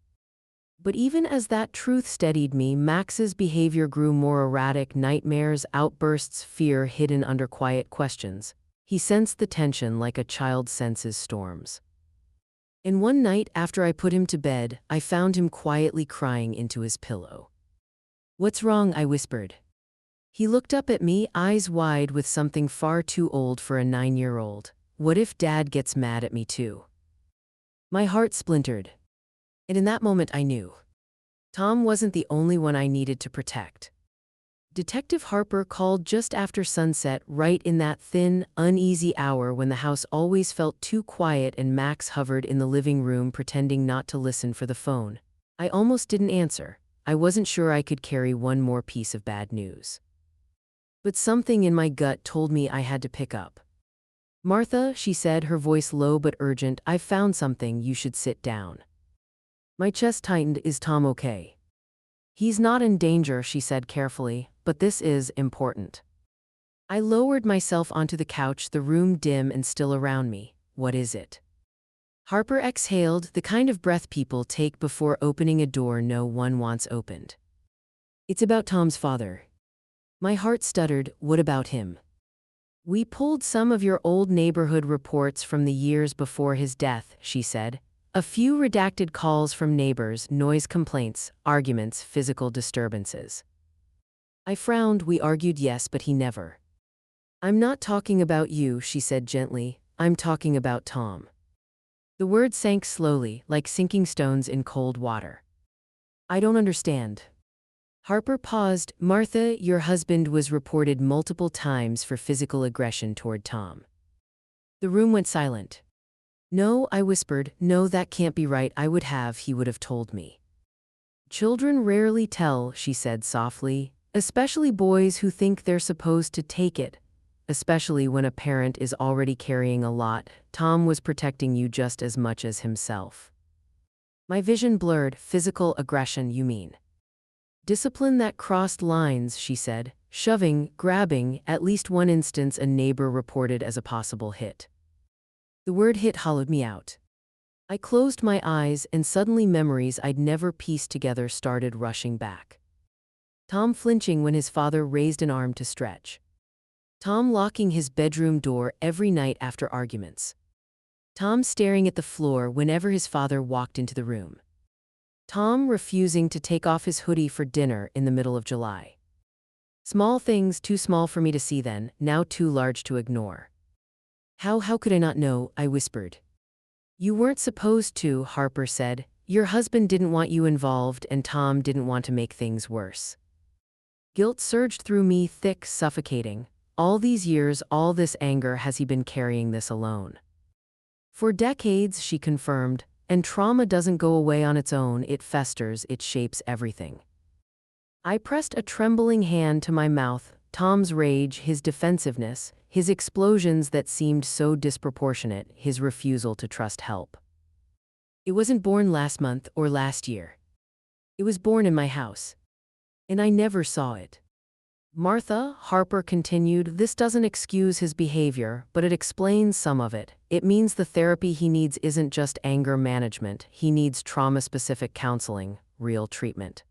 S1: But even as that truth steadied me, Max's behavior grew more erratic, nightmares, outbursts, fear hidden under quiet questions. He sensed the tension like a child senses storms. And one night, after I put him to bed, I found him quietly crying into his pillow. "What's wrong?" I whispered. He looked up at me, eyes wide with something far too old for a 9-year-old. What if Dad gets mad at me too? My heart splintered. And in that moment I knew. Tom wasn't the only one I needed to protect. Detective Harper called just after sunset, right in that thin, uneasy hour when the house always felt too quiet and Max hovered in the living room pretending not to listen for the phone. I almost didn't answer. I wasn't sure I could carry one more piece of bad news. But something in my gut told me I had to pick up. "Martha," she said, her voice low but urgent, "I've found something, you should sit down." My chest tightened. "Is Tom okay?" "He's not in danger," she said carefully, "but this is important." I lowered myself onto the couch, the room dim and still around me. "What is it?" Harper exhaled, the kind of breath people take before opening a door no one wants opened. "It's about Tom's father." My heart stuttered. "What about him?" "We pulled some of your old neighborhood reports from the years before his death," she said. "A few redacted calls from neighbors, noise complaints, arguments, physical disturbances." I frowned. "We argued, yes, but he never." "I'm not talking about you," she said gently. "I'm talking about Tom." The words sank slowly, like sinking stones in cold water. "I don't understand." Harper paused. "Martha, your husband was reported multiple times for physical aggression toward Tom." The room went silent. "No," I whispered. "No, that can't be right. He would have told me." "Children rarely tell," she said softly, "especially boys who think they're supposed to take it. Especially when a parent is already carrying a lot. Tom was protecting you just as much as himself." My vision blurred. "Physical aggression, you mean?" "Discipline that crossed lines," she said. "Shoving, grabbing, at least one instance a neighbor reported as a possible hit." The word hit hollowed me out. I closed my eyes and suddenly memories I'd never pieced together started rushing back. Tom flinching when his father raised an arm to stretch. Tom locking his bedroom door every night after arguments. Tom staring at the floor whenever his father walked into the room. Tom refusing to take off his hoodie for dinner in the middle of July. Small things too small for me to see then, now too large to ignore. How could I not know?" I whispered. "You weren't supposed to," Harper said. "Your husband didn't want you involved and Tom didn't want to make things worse." Guilt surged through me, thick, suffocating. All these years, all this anger, has he been carrying this alone? "For decades," she confirmed, "and trauma doesn't go away on its own, it festers, it shapes everything." I pressed a trembling hand to my mouth. Tom's rage, his defensiveness, his explosions that seemed so disproportionate, his refusal to trust help. It wasn't born last month or last year. It was born in my house. And I never saw it. "Martha," Harper continued, "this doesn't excuse his behavior, but it explains some of it. It means the therapy he needs isn't just anger management, he needs trauma-specific counseling, real treatment."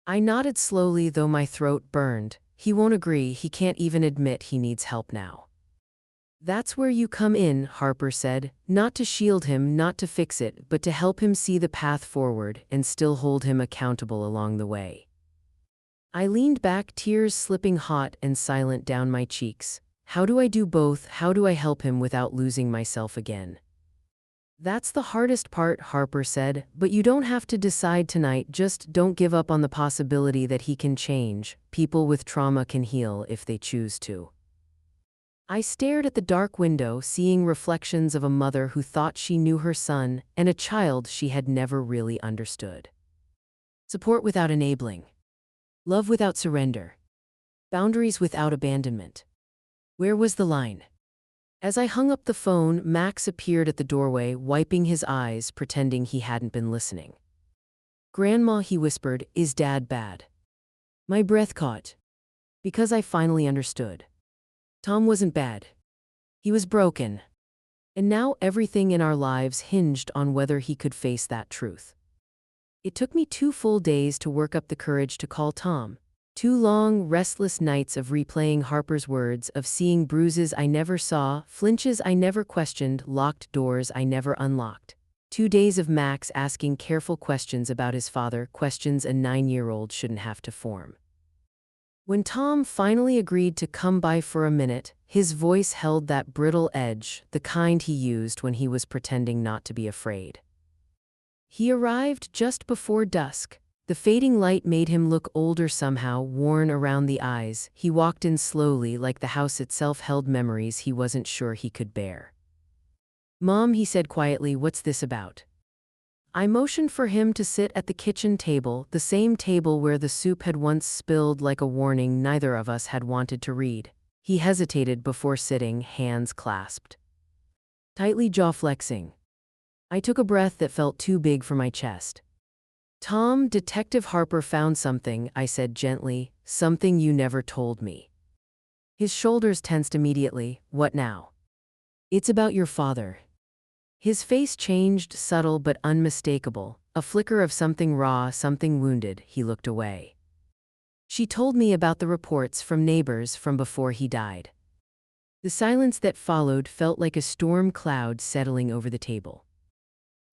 S1: I nodded slowly, though my throat burned. "He won't agree, he can't even admit he needs help now." "That's where you come in," Harper said, "not to shield him, not to fix it, but to help him see the path forward and still hold him accountable along the way." I leaned back, tears slipping hot and silent down my cheeks. How do I do both? How do I help him without losing myself again? "That's the hardest part," Harper said, "but you don't have to decide tonight. Just don't give up on the possibility that he can change. People with trauma can heal if they choose to." I stared at the dark window, seeing reflections of a mother who thought she knew her son and a child she had never really understood. Support without enabling. Love without surrender. Boundaries without abandonment. Where was the line? As I hung up the phone, Max appeared at the doorway, wiping his eyes, pretending he hadn't been listening. "Grandma," he whispered, "is Dad bad?" My breath caught. Because I finally understood. Tom wasn't bad. He was broken. And now everything in our lives hinged on whether he could face that truth. It took me 2 full days to work up the courage to call Tom. 2 long, restless nights of replaying Harper's words, of seeing bruises I never saw, flinches I never questioned, locked doors I never unlocked. 2 days of Max asking careful questions about his father, questions a 9-year-old shouldn't have to form. When Tom finally agreed to come by for a minute, his voice held that brittle edge, the kind he used when he was pretending not to be afraid. He arrived just before dusk. The fading light made him look older somehow, worn around the eyes. He walked in slowly, like the house itself held memories he wasn't sure he could bear. "Mom," he said quietly, "what's this about?" I motioned for him to sit at the kitchen table, the same table where the soup had once spilled like a warning neither of us had wanted to read. He hesitated before sitting, hands clasped tightly, jaw flexing. I took a breath that felt too big for my chest. "Tom, Detective Harper found something," I said gently, "something you never told me." His shoulders tensed immediately. "What now?" "It's about your father." His face changed, subtle but unmistakable, a flicker of something raw, something wounded. He looked away. "She told me about the reports from neighbors from before he died." The silence that followed felt like a storm cloud settling over the table.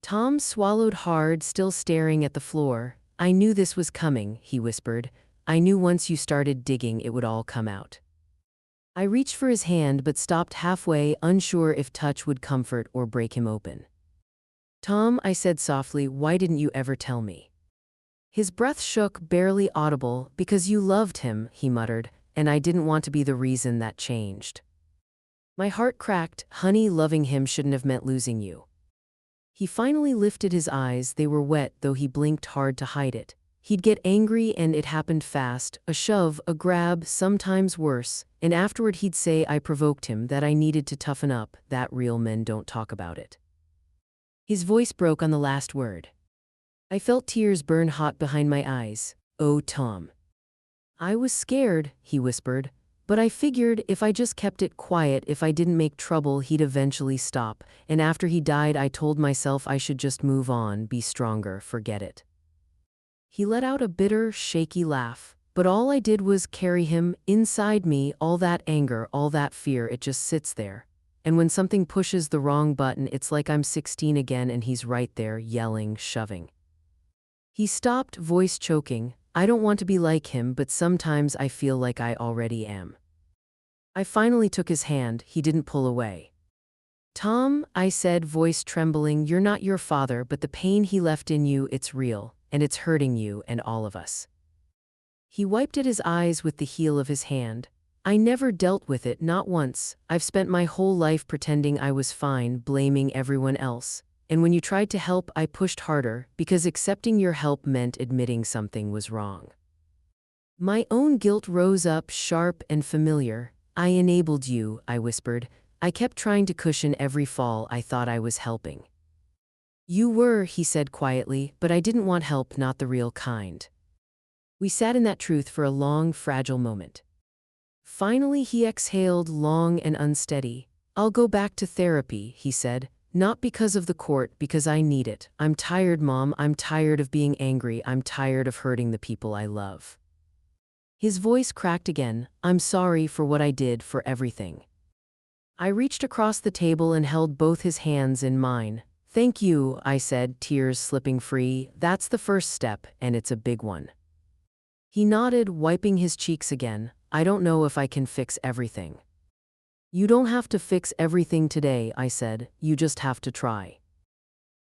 S1: Tom swallowed hard, still staring at the floor. "I knew this was coming," he whispered. "I knew once you started digging it would all come out." I reached for his hand but stopped halfway, unsure if touch would comfort or break him open. "Tom," I said softly, "why didn't you ever tell me?" His breath shook, barely audible. "Because you loved him," he muttered, "and I didn't want to be the reason that changed." My heart cracked. "Honey, loving him shouldn't have meant losing you." He finally lifted his eyes. They were wet, though he blinked hard to hide it. He'd get angry and it happened fast, a shove, a grab, sometimes worse, and afterward he'd say I provoked him, that I needed to toughen up, that real men don't talk about it. His voice broke on the last word. I felt tears burn hot behind my eyes. "Oh, Tom." "I was scared," he whispered, "but I figured if I just kept it quiet, if I didn't make trouble, he'd eventually stop, and after he died I told myself I should just move on, be stronger, forget it." He let out a bitter, shaky laugh. "But all I did was carry him inside me, all that anger, all that fear, it just sits there. And when something pushes the wrong button, it's like I'm 16 again and he's right there, yelling, shoving." He stopped, voice choking. "I don't want to be like him, but sometimes I feel like I already am." I finally took his hand. He didn't pull away. "Tom," I said, voice trembling, "you're not your father, but the pain he left in you, it's real, and it's hurting you and all of us." He wiped at his eyes with the heel of his hand. "I never dealt with it, not once. I've spent my whole life pretending I was fine, blaming everyone else. And when you tried to help, I pushed harder, because accepting your help meant admitting something was wrong. My own guilt rose up, sharp and familiar. I enabled you," I whispered. "I kept trying to cushion every fall. I thought I was helping." "You were," he said quietly, "but I didn't want help, not the real kind." We sat in that truth for a long, fragile moment. Finally he exhaled, long and unsteady. "I'll go back to therapy," he said. "Not because of the court, because I need it. I'm tired, Mom. I'm tired of being angry. I'm tired of hurting the people I love." His voice cracked again. "I'm sorry for what I did, for everything." I reached across the table and held both his hands in mine. "Thank you," I said, tears slipping free. "That's the first step, and it's a big one." He nodded, wiping his cheeks again. "I don't know if I can fix everything." "You don't have to fix everything today," I said. "You just have to try."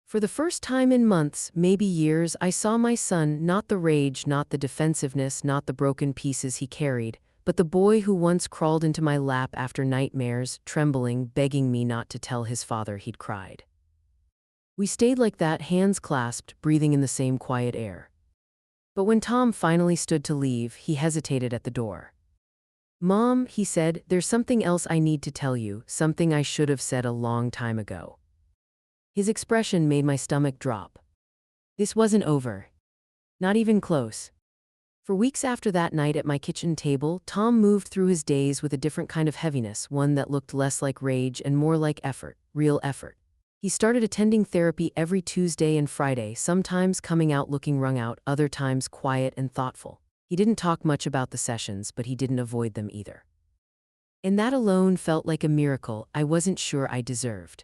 S1: For the first time in months, maybe years, I saw my son, not the rage, not the defensiveness, not the broken pieces he carried, but the boy who once crawled into my lap after nightmares, trembling, begging me not to tell his father he'd cried. We stayed like that, hands clasped, breathing in the same quiet air. But when Tom finally stood to leave, he hesitated at the door. "Mom," he said, "there's something else I need to tell you, something I should have said a long time ago." His expression made my stomach drop. This wasn't over. Not even close. For weeks after that night at my kitchen table, Tom moved through his days with a different kind of heaviness, one that looked less like rage and more like effort, real effort. He started attending therapy every Tuesday and Friday, sometimes coming out looking wrung out, other times quiet and thoughtful. He didn't talk much about the sessions, but he didn't avoid them either. And that alone felt like a miracle I wasn't sure I deserved.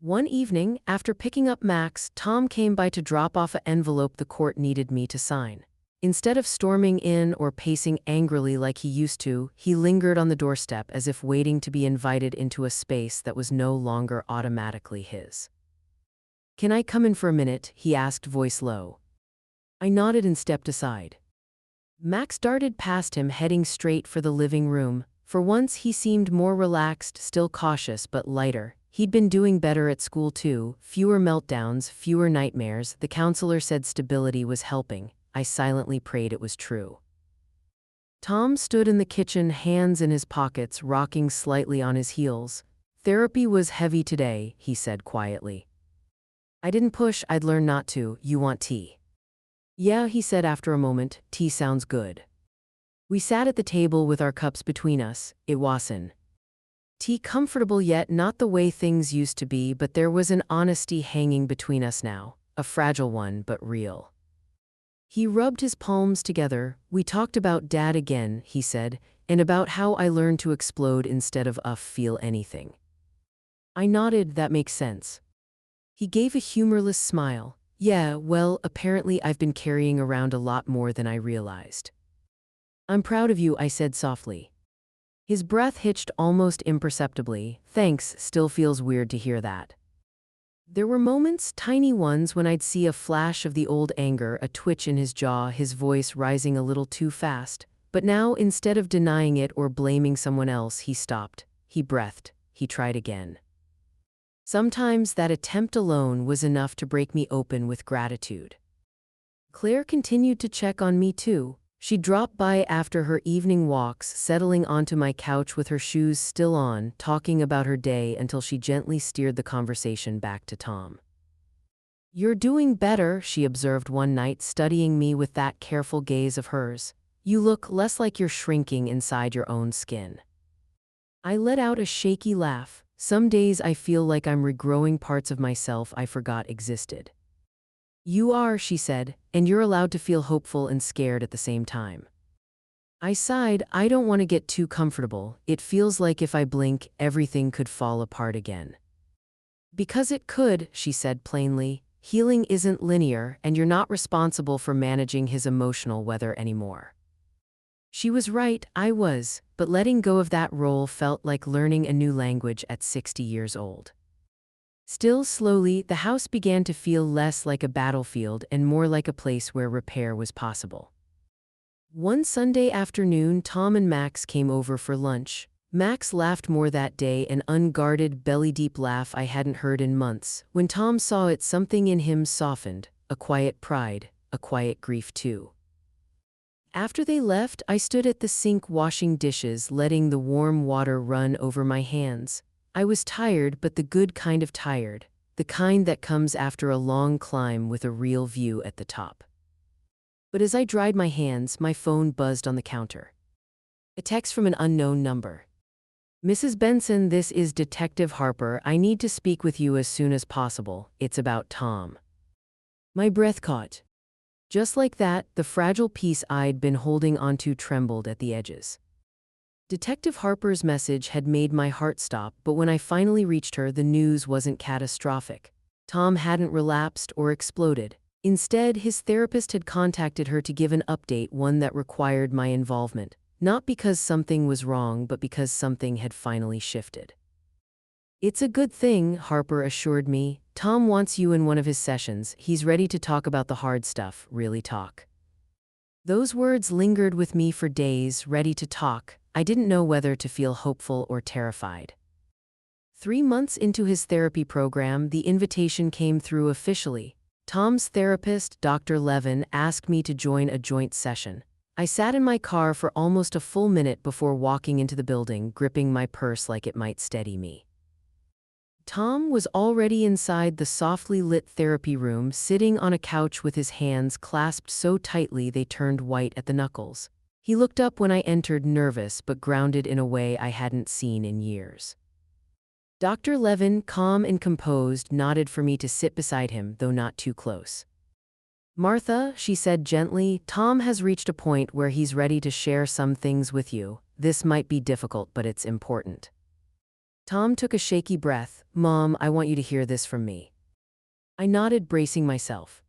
S1: One evening, after picking up Max, Tom came by to drop off an envelope the court needed me to sign. Instead of storming in or pacing angrily like he used to, he lingered on the doorstep as if waiting to be invited into a space that was no longer automatically his. "Can I come in for a minute?" he asked, voice low. I nodded and stepped aside. Max darted past him, heading straight for the living room. For once he seemed more relaxed, still cautious but lighter. He'd been doing better at school too, fewer meltdowns, fewer nightmares. The counselor said stability was helping. I silently prayed it was true. Tom stood in the kitchen, hands in his pockets, rocking slightly on his heels. "Therapy was heavy today," he said quietly. I didn't push, I'd learned not to. "You want tea?" "Yeah," he said after a moment. "Tea sounds good." We sat at the table with our cups between us. It wasn't tea comfortable yet, not the way things used to be, but there was an honesty hanging between us now, a fragile one, but real. He rubbed his palms together. "We talked about Dad again," he said, "and about how I learned to explode instead of feel anything." I nodded. "That makes sense." He gave a humorless smile. "Yeah, well, apparently I've been carrying around a lot more than I realized." "I'm proud of you," I said softly. His breath hitched almost imperceptibly. "Thanks, still feels weird to hear that." There were moments, tiny ones, when I'd see a flash of the old anger, a twitch in his jaw, his voice rising a little too fast. But now, instead of denying it or blaming someone else, he stopped. He breathed. He tried again. Sometimes that attempt alone was enough to break me open with gratitude. Claire continued to check on me too. She dropped by after her evening walks, settling onto my couch with her shoes still on, talking about her day until she gently steered the conversation back to Tom. "You're doing better," she observed one night, studying me with that careful gaze of hers. "You look less like you're shrinking inside your own skin." I let out a shaky laugh. "Some days I feel like I'm regrowing parts of myself I forgot existed." "You are," she said, "and you're allowed to feel hopeful and scared at the same time." I sighed. "I don't want to get too comfortable. It feels like if I blink, everything could fall apart again." "Because it could," she said plainly. "Healing isn't linear, and you're not responsible for managing his emotional weather anymore." She was right, I was, but letting go of that role felt like learning a new language at 60 years old. Still, slowly, the house began to feel less like a battlefield and more like a place where repair was possible. One Sunday afternoon, Tom and Max came over for lunch. Max laughed more that day, an unguarded, belly-deep laugh I hadn't heard in months. When Tom saw it, something in him softened, a quiet pride, a quiet grief too. After they left, I stood at the sink washing dishes, letting the warm water run over my hands. I was tired, but the good kind of tired, the kind that comes after a long climb with a real view at the top. But as I dried my hands, my phone buzzed on the counter. A text from an unknown number. "Mrs. Benson, this is Detective Harper. I need to speak with you as soon as possible. It's about Tom." My breath caught. Just like that, the fragile piece I'd been holding onto trembled at the edges. Detective Harper's message had made my heart stop, but when I finally reached her, the news wasn't catastrophic. Tom hadn't relapsed or exploded. Instead, his therapist had contacted her to give an update, one that required my involvement. Not because something was wrong, but because something had finally shifted. "It's a good thing," Harper assured me. "Tom wants you in one of his sessions. He's ready to talk about the hard stuff, really talk." Those words lingered with me for days. Ready to talk. I didn't know whether to feel hopeful or terrified. 3 months into his therapy program, the invitation came through officially. Tom's therapist, Dr. Levin, asked me to join a joint session. I sat in my car for almost a full minute before walking into the building, gripping my purse like it might steady me. Tom was already inside the softly lit therapy room, sitting on a couch with his hands clasped so tightly they turned white at the knuckles. He looked up when I entered, nervous but grounded in a way I hadn't seen in years. Dr. Levin, calm and composed, nodded for me to sit beside him, though not too close. "Martha," she said gently, "Tom has reached a point where he's ready to share some things with you. This might be difficult, but it's important." Tom took a shaky breath. "Mom, I want you to hear this from me." I nodded, bracing myself.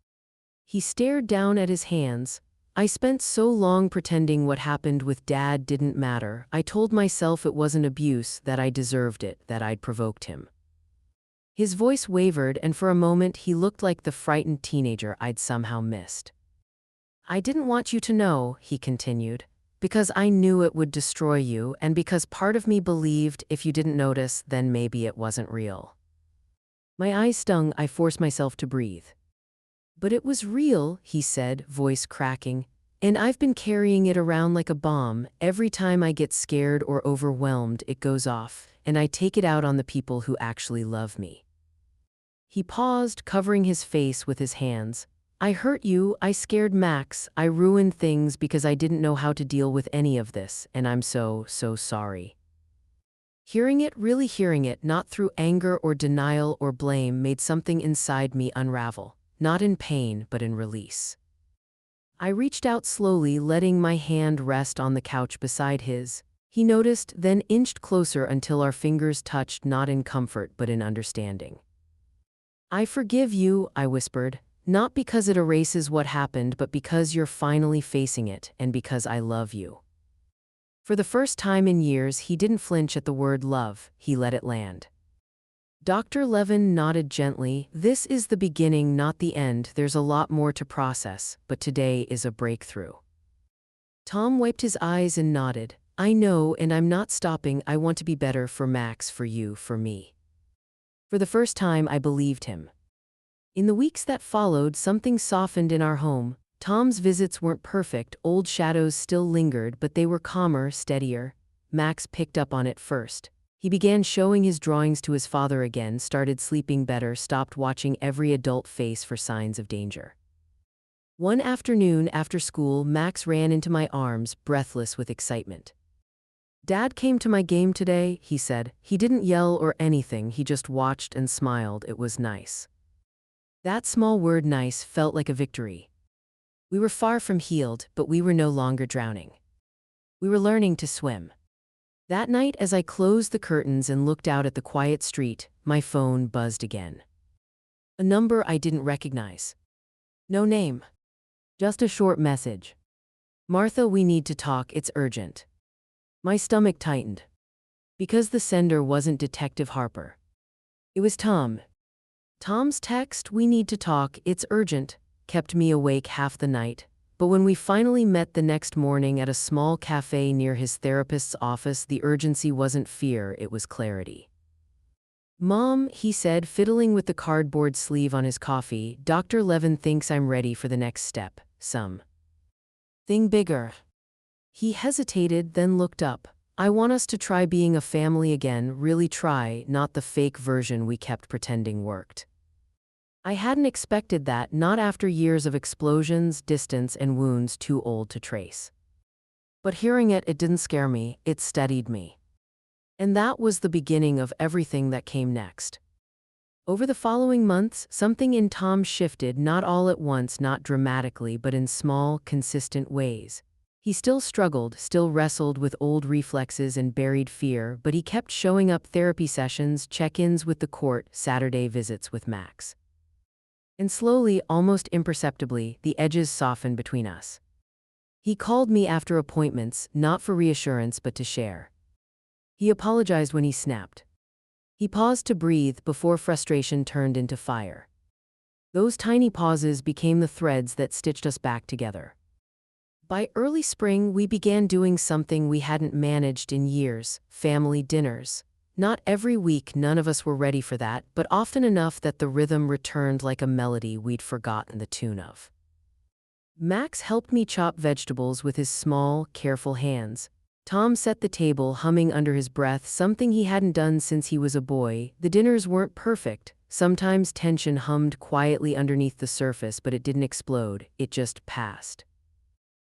S1: He stared down at his hands. I spent so long pretending what happened with Dad didn't matter. I told myself it wasn't abuse, that I deserved it, that I'd provoked him. His voice wavered, and for a moment he looked like the frightened teenager I'd somehow missed. I didn't want you to know, he continued, because I knew it would destroy you, and because part of me believed if you didn't notice, then maybe it wasn't real. My eyes stung. I forced myself to breathe. But it was real, he said, voice cracking, and I've been carrying it around like a bomb. Every time I get scared or overwhelmed, it goes off, and I take it out on the people who actually love me. He paused, covering his face with his hands. I hurt you, I scared Max, I ruined things because I didn't know how to deal with any of this, and I'm so sorry. Hearing it, really hearing it, not through anger or denial or blame, made something inside me unravel, not in pain but in release. I reached out slowly, letting my hand rest on the couch beside his. He noticed, then inched closer until our fingers touched, not in comfort but in understanding. I forgive you, I whispered, not because it erases what happened, but because you're finally facing it, and because I love you. For the first time in years, he didn't flinch at the word love, he let it land. Dr. Levin nodded gently. This is the beginning, not the end. There's a lot more to process, but today is a breakthrough. Tom wiped his eyes and nodded. I know, and I'm not stopping. I want to be better for Max, for you, for me. For the first time, I believed him. In the weeks that followed, something softened in our home. Tom's visits weren't perfect, old shadows still lingered, but they were calmer, steadier. Max picked up on it first. He began showing his drawings to his father again, started sleeping better, stopped watching every adult face for signs of danger. One afternoon after school, Max ran into my arms, breathless with excitement. Dad came to my game today, he said. He didn't yell or anything, he just watched and smiled. It was nice. That small word, nice, felt like a victory. We were far from healed, but we were no longer drowning. We were learning to swim. That night, as I closed the curtains and looked out at the quiet street, my phone buzzed again. A number I didn't recognize. No name. Just a short message. Martha, we need to talk, it's urgent. My stomach tightened. Because the sender wasn't Detective Harper. It was Tom. Tom's text, we need to talk, it's urgent, kept me awake half the night. But when we finally met the next morning at a small cafe near his therapist's office, the urgency wasn't fear, it was clarity. Mom, he said, fiddling with the cardboard sleeve on his coffee, Dr. Levin thinks I'm ready for the next step, something bigger. He hesitated, then looked up. I want us to try being a family again, really try, not the fake version we kept pretending worked. I hadn't expected that, not after years of explosions, distance, and wounds too old to trace. But hearing it, it didn't scare me, it steadied me. And that was the beginning of everything that came next. Over the following months, something in Tom shifted, not all at once, not dramatically, but in small, consistent ways. He still struggled, still wrestled with old reflexes and buried fear, but he kept showing up: therapy sessions, check-ins with the court, Saturday visits with Max. And slowly, almost imperceptibly, the edges softened between us. He called me after appointments, not for reassurance but to share. He apologized when he snapped. He paused to breathe before frustration turned into fire. Those tiny pauses became the threads that stitched us back together. By early spring, we began doing something we hadn't managed in years: family dinners. Not every week, none of us were ready for that, but often enough that the rhythm returned like a melody we'd forgotten the tune of. Max helped me chop vegetables with his small, careful hands. Tom set the table, humming under his breath, something he hadn't done since he was a boy. The dinners weren't perfect. Sometimes tension hummed quietly underneath the surface, but it didn't explode, it just passed.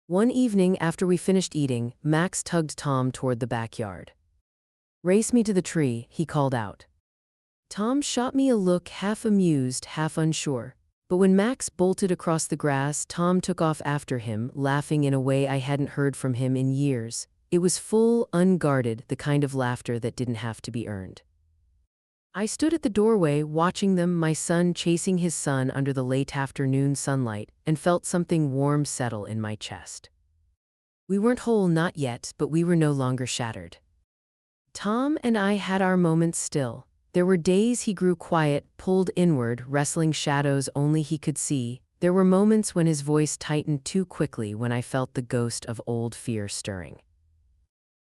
S1: One evening after we finished eating, Max tugged Tom toward the backyard. Race me to the tree, he called out. Tom shot me a look, half amused, half unsure. But when Max bolted across the grass, Tom took off after him, laughing in a way I hadn't heard from him in years. It was full, unguarded, the kind of laughter that didn't have to be earned. I stood at the doorway watching them, my son chasing his son under the late afternoon sunlight, and felt something warm settle in my chest. We weren't whole, not yet, but we were no longer shattered. Tom and I had our moments still. There were days he grew quiet, pulled inward, wrestling shadows only he could see. There were moments when his voice tightened too quickly, when I felt the ghost of old fear stirring.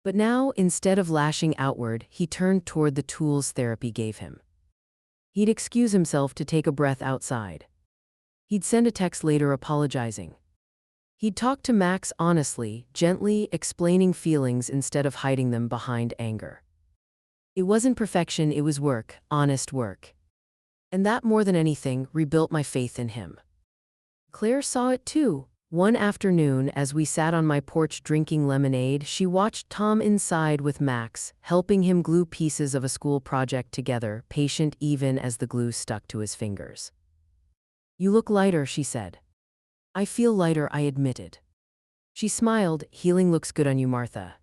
S1: But now, instead of lashing outward, he turned toward the tools therapy gave him. He'd excuse himself to take a breath outside. He'd send a text later apologizing. He'd talk to Max honestly, gently, explaining feelings instead of hiding them behind anger. It wasn't perfection, it was work, honest work. And that, more than anything, rebuilt my faith in him. Claire saw it too. One afternoon, as we sat on my porch drinking lemonade, she watched Tom inside with Max, helping him glue pieces of a school project together, patient even as the glue stuck to his fingers. "You look lighter," she said. "I feel lighter," I admitted. She smiled. "Healing looks good on you, Martha."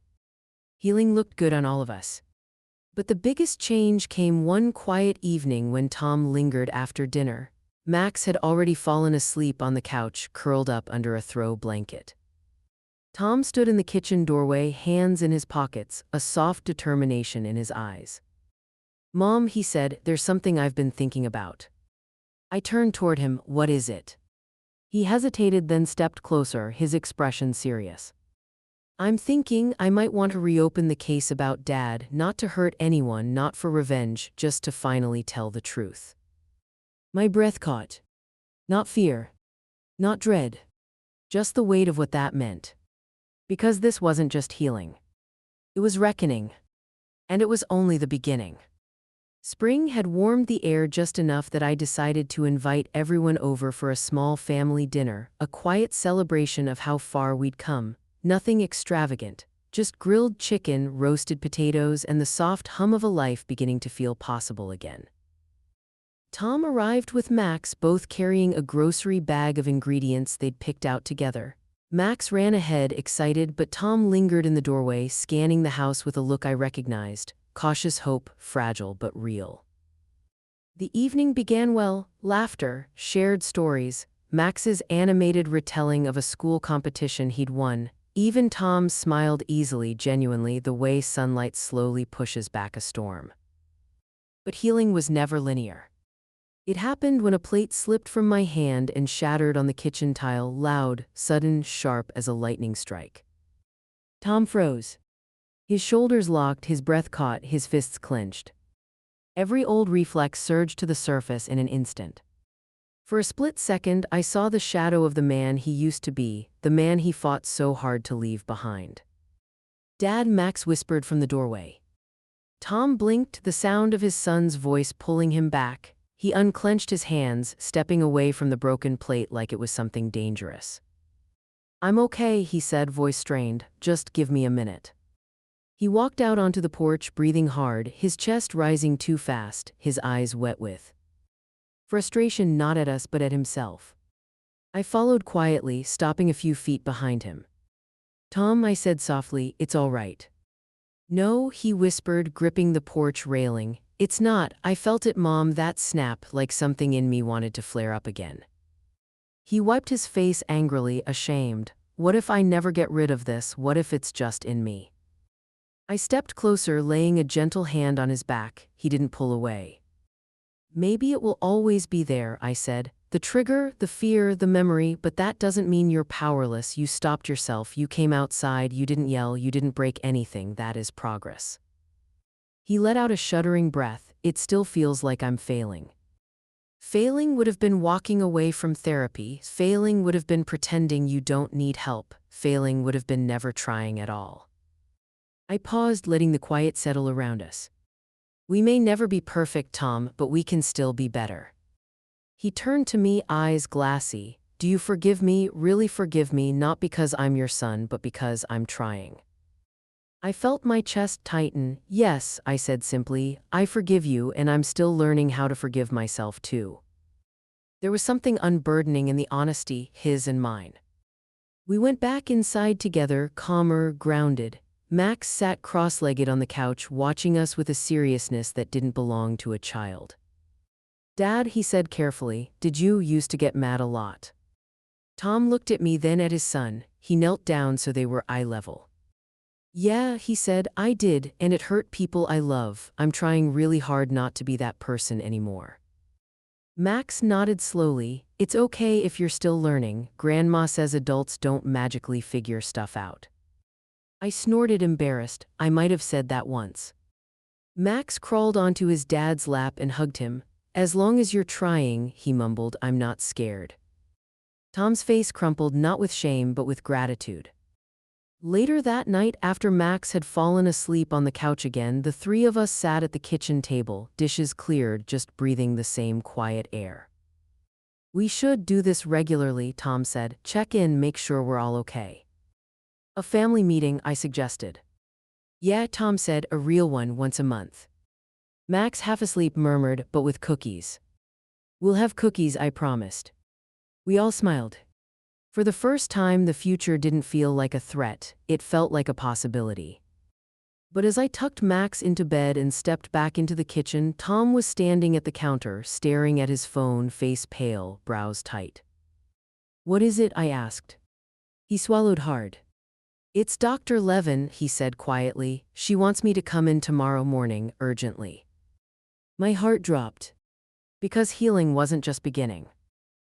S1: Healing looked good on all of us. But the biggest change came one quiet evening when Tom lingered after dinner. Max had already fallen asleep on the couch, curled up under a throw blanket. Tom stood in the kitchen doorway, hands in his pockets, a soft determination in his eyes. "Mom," he said, "there's something I've been thinking about." I turned toward him. "What is it?" He hesitated, then stepped closer, his expression serious. "I'm thinking I might want to reopen the case about Dad, not to hurt anyone, not for revenge, just to finally tell the truth." My breath caught. Not fear. Not dread. Just the weight of what that meant. Because this wasn't just healing. It was reckoning. And it was only the beginning. Spring had warmed the air just enough that I decided to invite everyone over for a small family dinner, a quiet celebration of how far we'd come. Nothing extravagant, just grilled chicken, roasted potatoes, and the soft hum of a life beginning to feel possible again. Tom arrived with Max, both carrying a grocery bag of ingredients they'd picked out together. Max ran ahead, excited, but Tom lingered in the doorway, scanning the house with a look I recognized. Cautious hope, fragile but real. The evening began well. Laughter, shared stories, Max's animated retelling of a school competition he'd won. Even Tom smiled easily, genuinely, the way sunlight slowly pushes back a storm. But healing was never linear. It happened when a plate slipped from my hand and shattered on the kitchen tile, loud, sudden, sharp as a lightning strike. Tom froze. His shoulders locked, his breath caught, his fists clenched. Every old reflex surged to the surface in an instant. For a split second, I saw the shadow of the man he used to be, the man he fought so hard to leave behind. "Dad," Max whispered from the doorway. Tom blinked, the sound of his son's voice pulling him back. He unclenched his hands, stepping away from the broken plate like it was something dangerous. "I'm okay," he said, voice strained. "Just give me a minute." He walked out onto the porch, breathing hard, his chest rising too fast, his eyes wet with frustration, not at us but at himself. I followed quietly, stopping a few feet behind him. "Tom," I said softly, "it's all right." "No," he whispered, gripping the porch railing. "It's not." I felt it, Mom, that snap, like something in me wanted to flare up again. He wiped his face angrily, ashamed. "What if I never get rid of this? What if it's just in me?" I stepped closer, laying a gentle hand on his back. He didn't pull away. "Maybe it will always be there," I said. "The trigger, the fear, the memory, but that doesn't mean you're powerless. You stopped yourself, you came outside, you didn't yell, you didn't break anything. That is progress." He let out a shuddering breath. "It still feels like I'm failing." Failing would have been walking away from therapy. Failing would have been pretending you don't need help. Failing would have been never trying at all. I paused, letting the quiet settle around us. "We may never be perfect, Tom, but we can still be better." He turned to me, eyes glassy. "Do you forgive me, really forgive me, not because I'm your son, but because I'm trying?" I felt my chest tighten. "Yes," I said simply, "I forgive you, and I'm still learning how to forgive myself too." There was something unburdening in the honesty, his and mine. We went back inside together, calmer, grounded. Max sat cross-legged on the couch watching us with a seriousness that didn't belong to a child. "Dad," he said carefully, "did you used to get mad a lot?" Tom looked at me, then at his son. He knelt down so they were eye level. "Yeah," he said, "I did, and it hurt people I love. I'm trying really hard not to be that person anymore." Max nodded slowly. "It's okay if you're still learning. Grandma says adults don't magically figure stuff out." I snorted, embarrassed. I might have said that once. Max crawled onto his dad's lap and hugged him. "As long as you're trying," he mumbled, "I'm not scared." Tom's face crumpled, not with shame but with gratitude. Later that night, after Max had fallen asleep on the couch again, the three of us sat at the kitchen table, dishes cleared, just breathing the same quiet air. "We should do this regularly," Tom said. "Check in, make sure we're all okay." "A family meeting," I suggested. "Yeah," Tom said, "a real one, once a month." Max, half asleep, murmured, "But with cookies." "We'll have cookies," I promised. We all smiled. For the first time, the future didn't feel like a threat, it felt like a possibility. But as I tucked Max into bed and stepped back into the kitchen, Tom was standing at the counter, staring at his phone, face pale, brows tight. "What is it?" I asked. He swallowed hard. "It's Dr. Levin," he said quietly. "She wants me to come in tomorrow morning, urgently." My heart dropped. Because healing wasn't just beginning.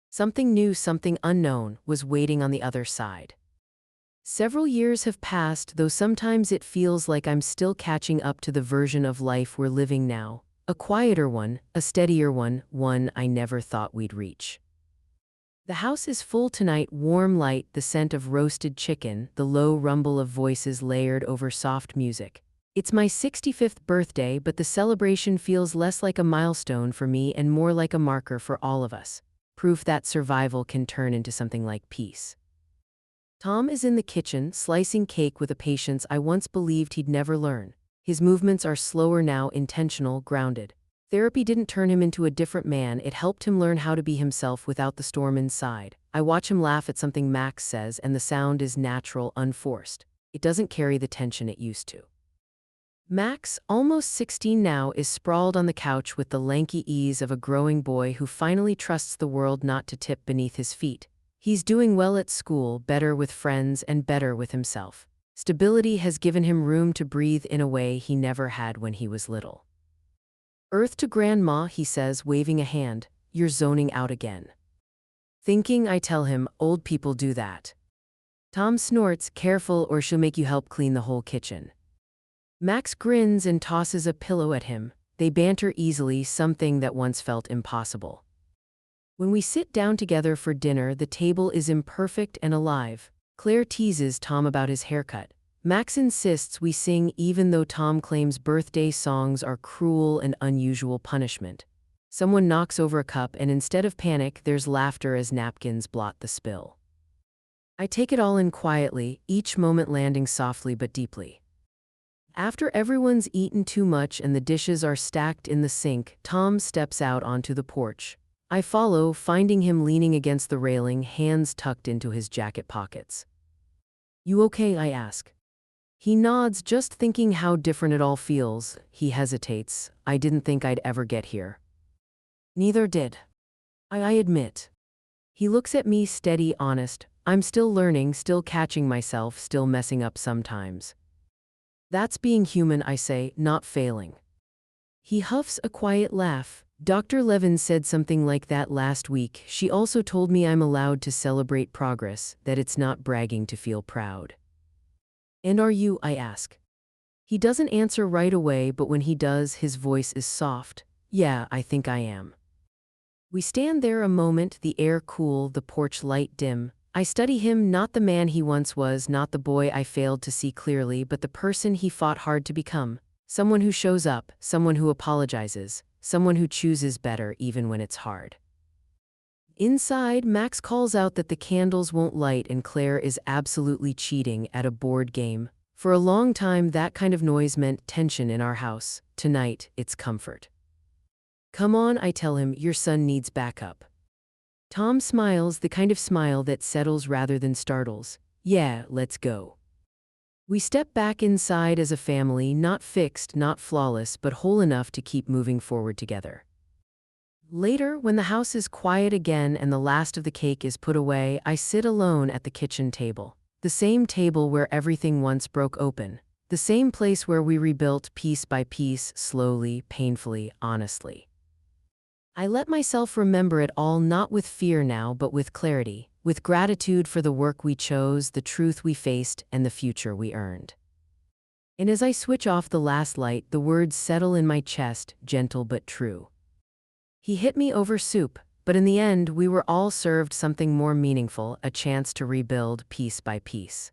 S1: Something new, something unknown, was waiting on the other side. Several years have passed, though sometimes it feels like I'm still catching up to the version of life we're living now. A quieter one, a steadier one, one I never thought we'd reach. The house is full tonight, warm light, the scent of roasted chicken, the low rumble of voices layered over soft music. It's my 65th birthday, but the celebration feels less like a milestone for me and more like a marker for all of us. Proof that survival can turn into something like peace. Tom is in the kitchen, slicing cake with a patience I once believed he'd never learn. His movements are slower now, intentional, grounded. Therapy didn't turn him into a different man, it helped him learn how to be himself without the storm inside. I watch him laugh at something Max says, and the sound is natural, unforced. It doesn't carry the tension it used to. Max, almost 16 now, is sprawled on the couch with the lanky ease of a growing boy who finally trusts the world not to tip beneath his feet. He's doing well at school, better with friends, and better with himself. Stability has given him room to breathe in a way he never had when he was little. "Earth to Grandma," he says, waving a hand. "You're zoning out again." "Thinking," I tell him, "old people do that." Tom snorts, "Careful or she'll make you help clean the whole kitchen." Max grins and tosses a pillow at him. They banter easily, something that once felt impossible. When we sit down together for dinner, the table is imperfect and alive. Claire teases Tom about his haircut. Max insists we sing even though Tom claims birthday songs are cruel and unusual punishment. Someone knocks over a cup and instead of panic, there's laughter as napkins blot the spill. I take it all in quietly, each moment landing softly but deeply. After everyone's eaten too much and the dishes are stacked in the sink, Tom steps out onto the porch. I follow, finding him leaning against the railing, hands tucked into his jacket pockets. "You okay?" I ask. He nods, just thinking how different it all feels. He hesitates. "I didn't think I'd ever get here." "Neither did I admit." He looks at me, steady, honest. "I'm still learning, still catching myself, still messing up sometimes." "That's being human," I say, "not failing." He huffs a quiet laugh. "Dr. Levin said something like that last week. She also told me I'm allowed to celebrate progress, that it's not bragging to feel proud." "And are you?" I ask. He doesn't answer right away, but when he does, his voice is soft. "Yeah, I think I am." We stand there a moment, the air cool, the porch light dim. I study him, not the man he once was, not the boy I failed to see clearly, but the person he fought hard to become. Someone who shows up, someone who apologizes, someone who chooses better even when it's hard. Inside, Max calls out that the candles won't light and Claire is absolutely cheating at a board game. For a long time, that kind of noise meant tension in our house. Tonight, it's comfort. "Come on," I tell him, "your son needs backup." Tom smiles, the kind of smile that settles rather than startles. "Yeah, let's go." We step back inside as a family, not fixed, not flawless, but whole enough to keep moving forward together. Later, when the house is quiet again and the last of the cake is put away, I sit alone at the kitchen table. The same table where everything once broke open. The same place where we rebuilt piece by piece, slowly, painfully, honestly. I let myself remember it all, not with fear now, but with clarity, with gratitude for the work we chose, the truth we faced, and the future we earned. And as I switch off the last light, the words settle in my chest, gentle but true. He hit me over soup, but in the end, we were all served something more meaningful, a chance to rebuild piece by piece.